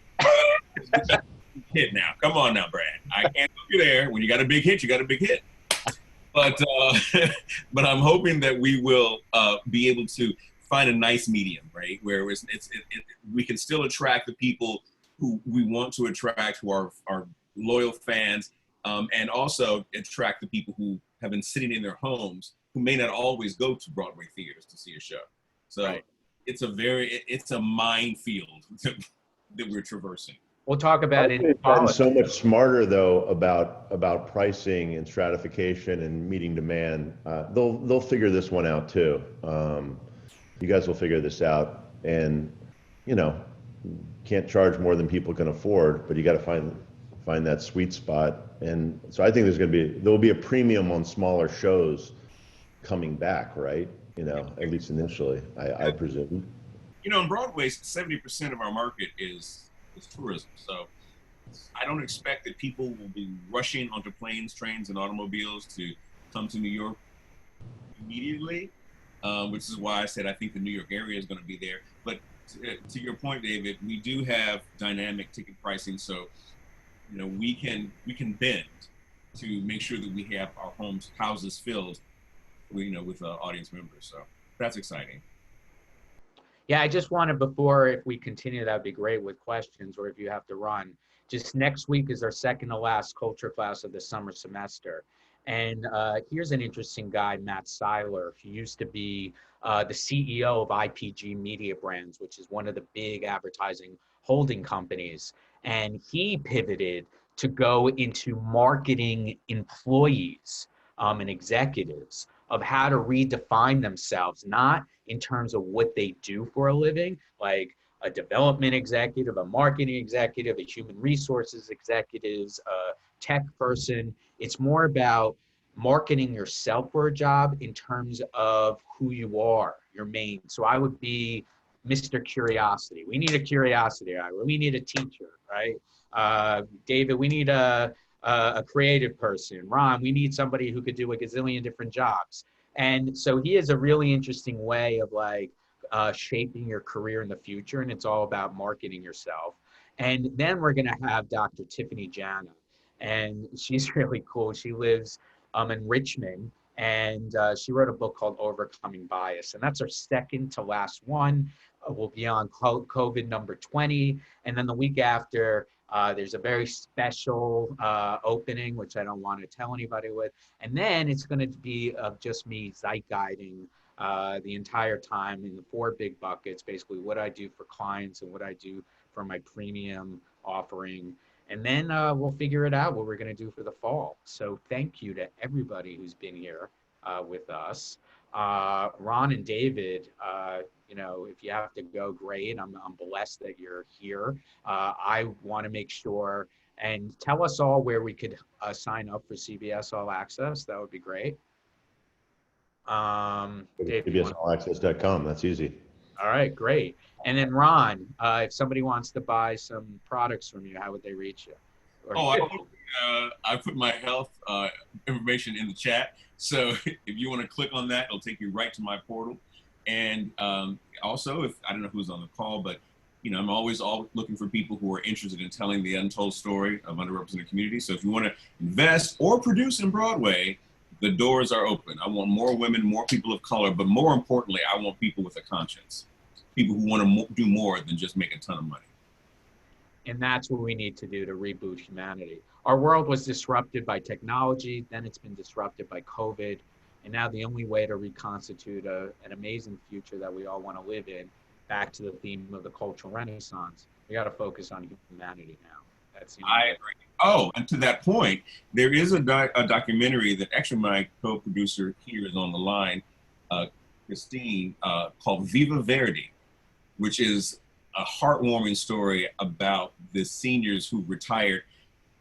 Hit now. Come on now, Brad. I can't help you there. When you got a big hit, you got a big hit. But but I'm hoping that we will be able to find a nice medium, right? Where we can still attract the people who we want to attract, who are loyal fans, and also attract the people who have been sitting in their homes, who may not always go to Broadway theaters to see a show. So right. It's a minefield that we're traversing. We'll talk about it. They've gotten so much smarter though about pricing and stratification and meeting demand. They'll figure this one out too. You guys will figure this out, and can't charge more than people can afford, but you got to find that sweet spot. And so I think there'll be a premium on smaller shows coming back, right? At least initially, I presume. In Broadway, 70% of our market is tourism. So I don't expect that people will be rushing onto planes, trains, and automobiles to come to New York immediately, which is why I said I think the New York area is going to be there. But to your point, David, we do have dynamic ticket pricing, so we can bend to make sure that we have our houses filled, with audience members. So that's exciting. Yeah, I just wanted, before, if we continue, that would be great with questions, or if you have to run. Just next week is our second to last culture class of the summer semester. And here's an interesting guy, Matt Seiler. He used to be the CEO of IPG Media Brands, which is one of the big advertising holding companies. And he pivoted to go into marketing employees and executives, of how to redefine themselves, not in terms of what they do for a living, like a development executive, a marketing executive, a human resources executives, a tech person. It's more about marketing yourself for a job in terms of who you are, your main. So I would be Mr. Curiosity. We need a curiosity guy. We need a teacher, right? David, we need a creative person. Ron, we need somebody who could do a gazillion different jobs. And so he has a really interesting way of shaping your career in the future, and it's all about marketing yourself. And then we're gonna have Dr. Tiffany Jana, and she's really cool. She lives in Richmond, and she wrote a book called Overcoming Bias, and that's our second to last one. We'll be on COVID number 20, and then the week after, there's a very special opening, which I don't want to tell anybody with. And then it's going to be just me zeitguiding the entire time in the 4 big buckets, basically what I do for clients and what I do for my premium offering. And then we'll figure it out what we're going to do for the fall. So thank you to everybody who's been here with us. Ron and David, if you have to go, great. I'm blessed that you're here. I want to make sure, and tell us all where we could sign up for CBS All Access. That would be great. Dave, CBSAllAccess.com. That's easy. All right, great. And then Ron, if somebody wants to buy some products from you, how would they reach you? I put my health information in the chat. So if you want to click on that, it'll take you right to my portal. And also, if I don't know who's on the call, but I'm always looking for people who are interested in telling the untold story of underrepresented communities. So if you want to invest or produce in Broadway, the doors are open. I want more women, more people of color, but more importantly, I want people with a conscience, people who want to do more than just make a ton of money. And that's what we need to do to reboot humanity. Our world was disrupted by technology, then it's been disrupted by COVID, and now the only way to reconstitute an amazing future that we all want to live in, back to the theme of the cultural renaissance, we got to focus on humanity now. That seems I like agree. Oh, and to that point, there is a documentary that actually my co-producer here is on the line, Christine, called Viva Verdi, which is a heartwarming story about the seniors who retired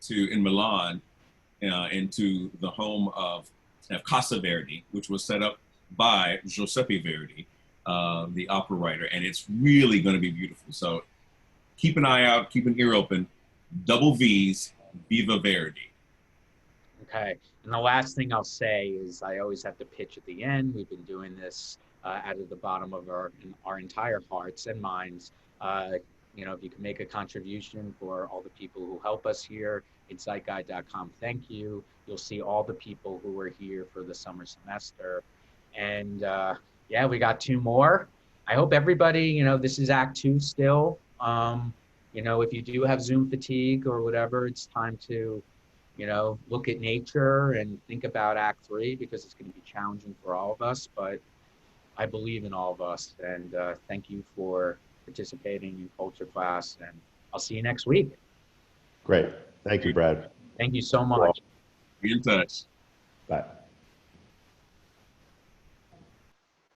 in Milan into the home of Casa Verdi, which was set up by Giuseppe Verdi, the opera writer, and it's really going to be beautiful. So keep an eye out, keep an ear open. Double V's, Viva Verdi. Okay. And the last thing I'll say is I always have to pitch at the end. We've been doing this out of the bottom of our entire hearts and minds. You know, if you can make a contribution for all the people who help us here at zeitguide.com, thank you. You'll see all the people who were here for the summer semester. And yeah, we got 2 more. I hope everybody, you know, this is Act 2 still. You know, if you do have Zoom fatigue or whatever, it's time to, you know, look at nature and think about Act 3 because it's going to be challenging for all of us. But I believe in all of us. And thank you for participating in culture class. And I'll see you next week. Great. Thank you, Brad. Thank you so much. Be in touch. Bye.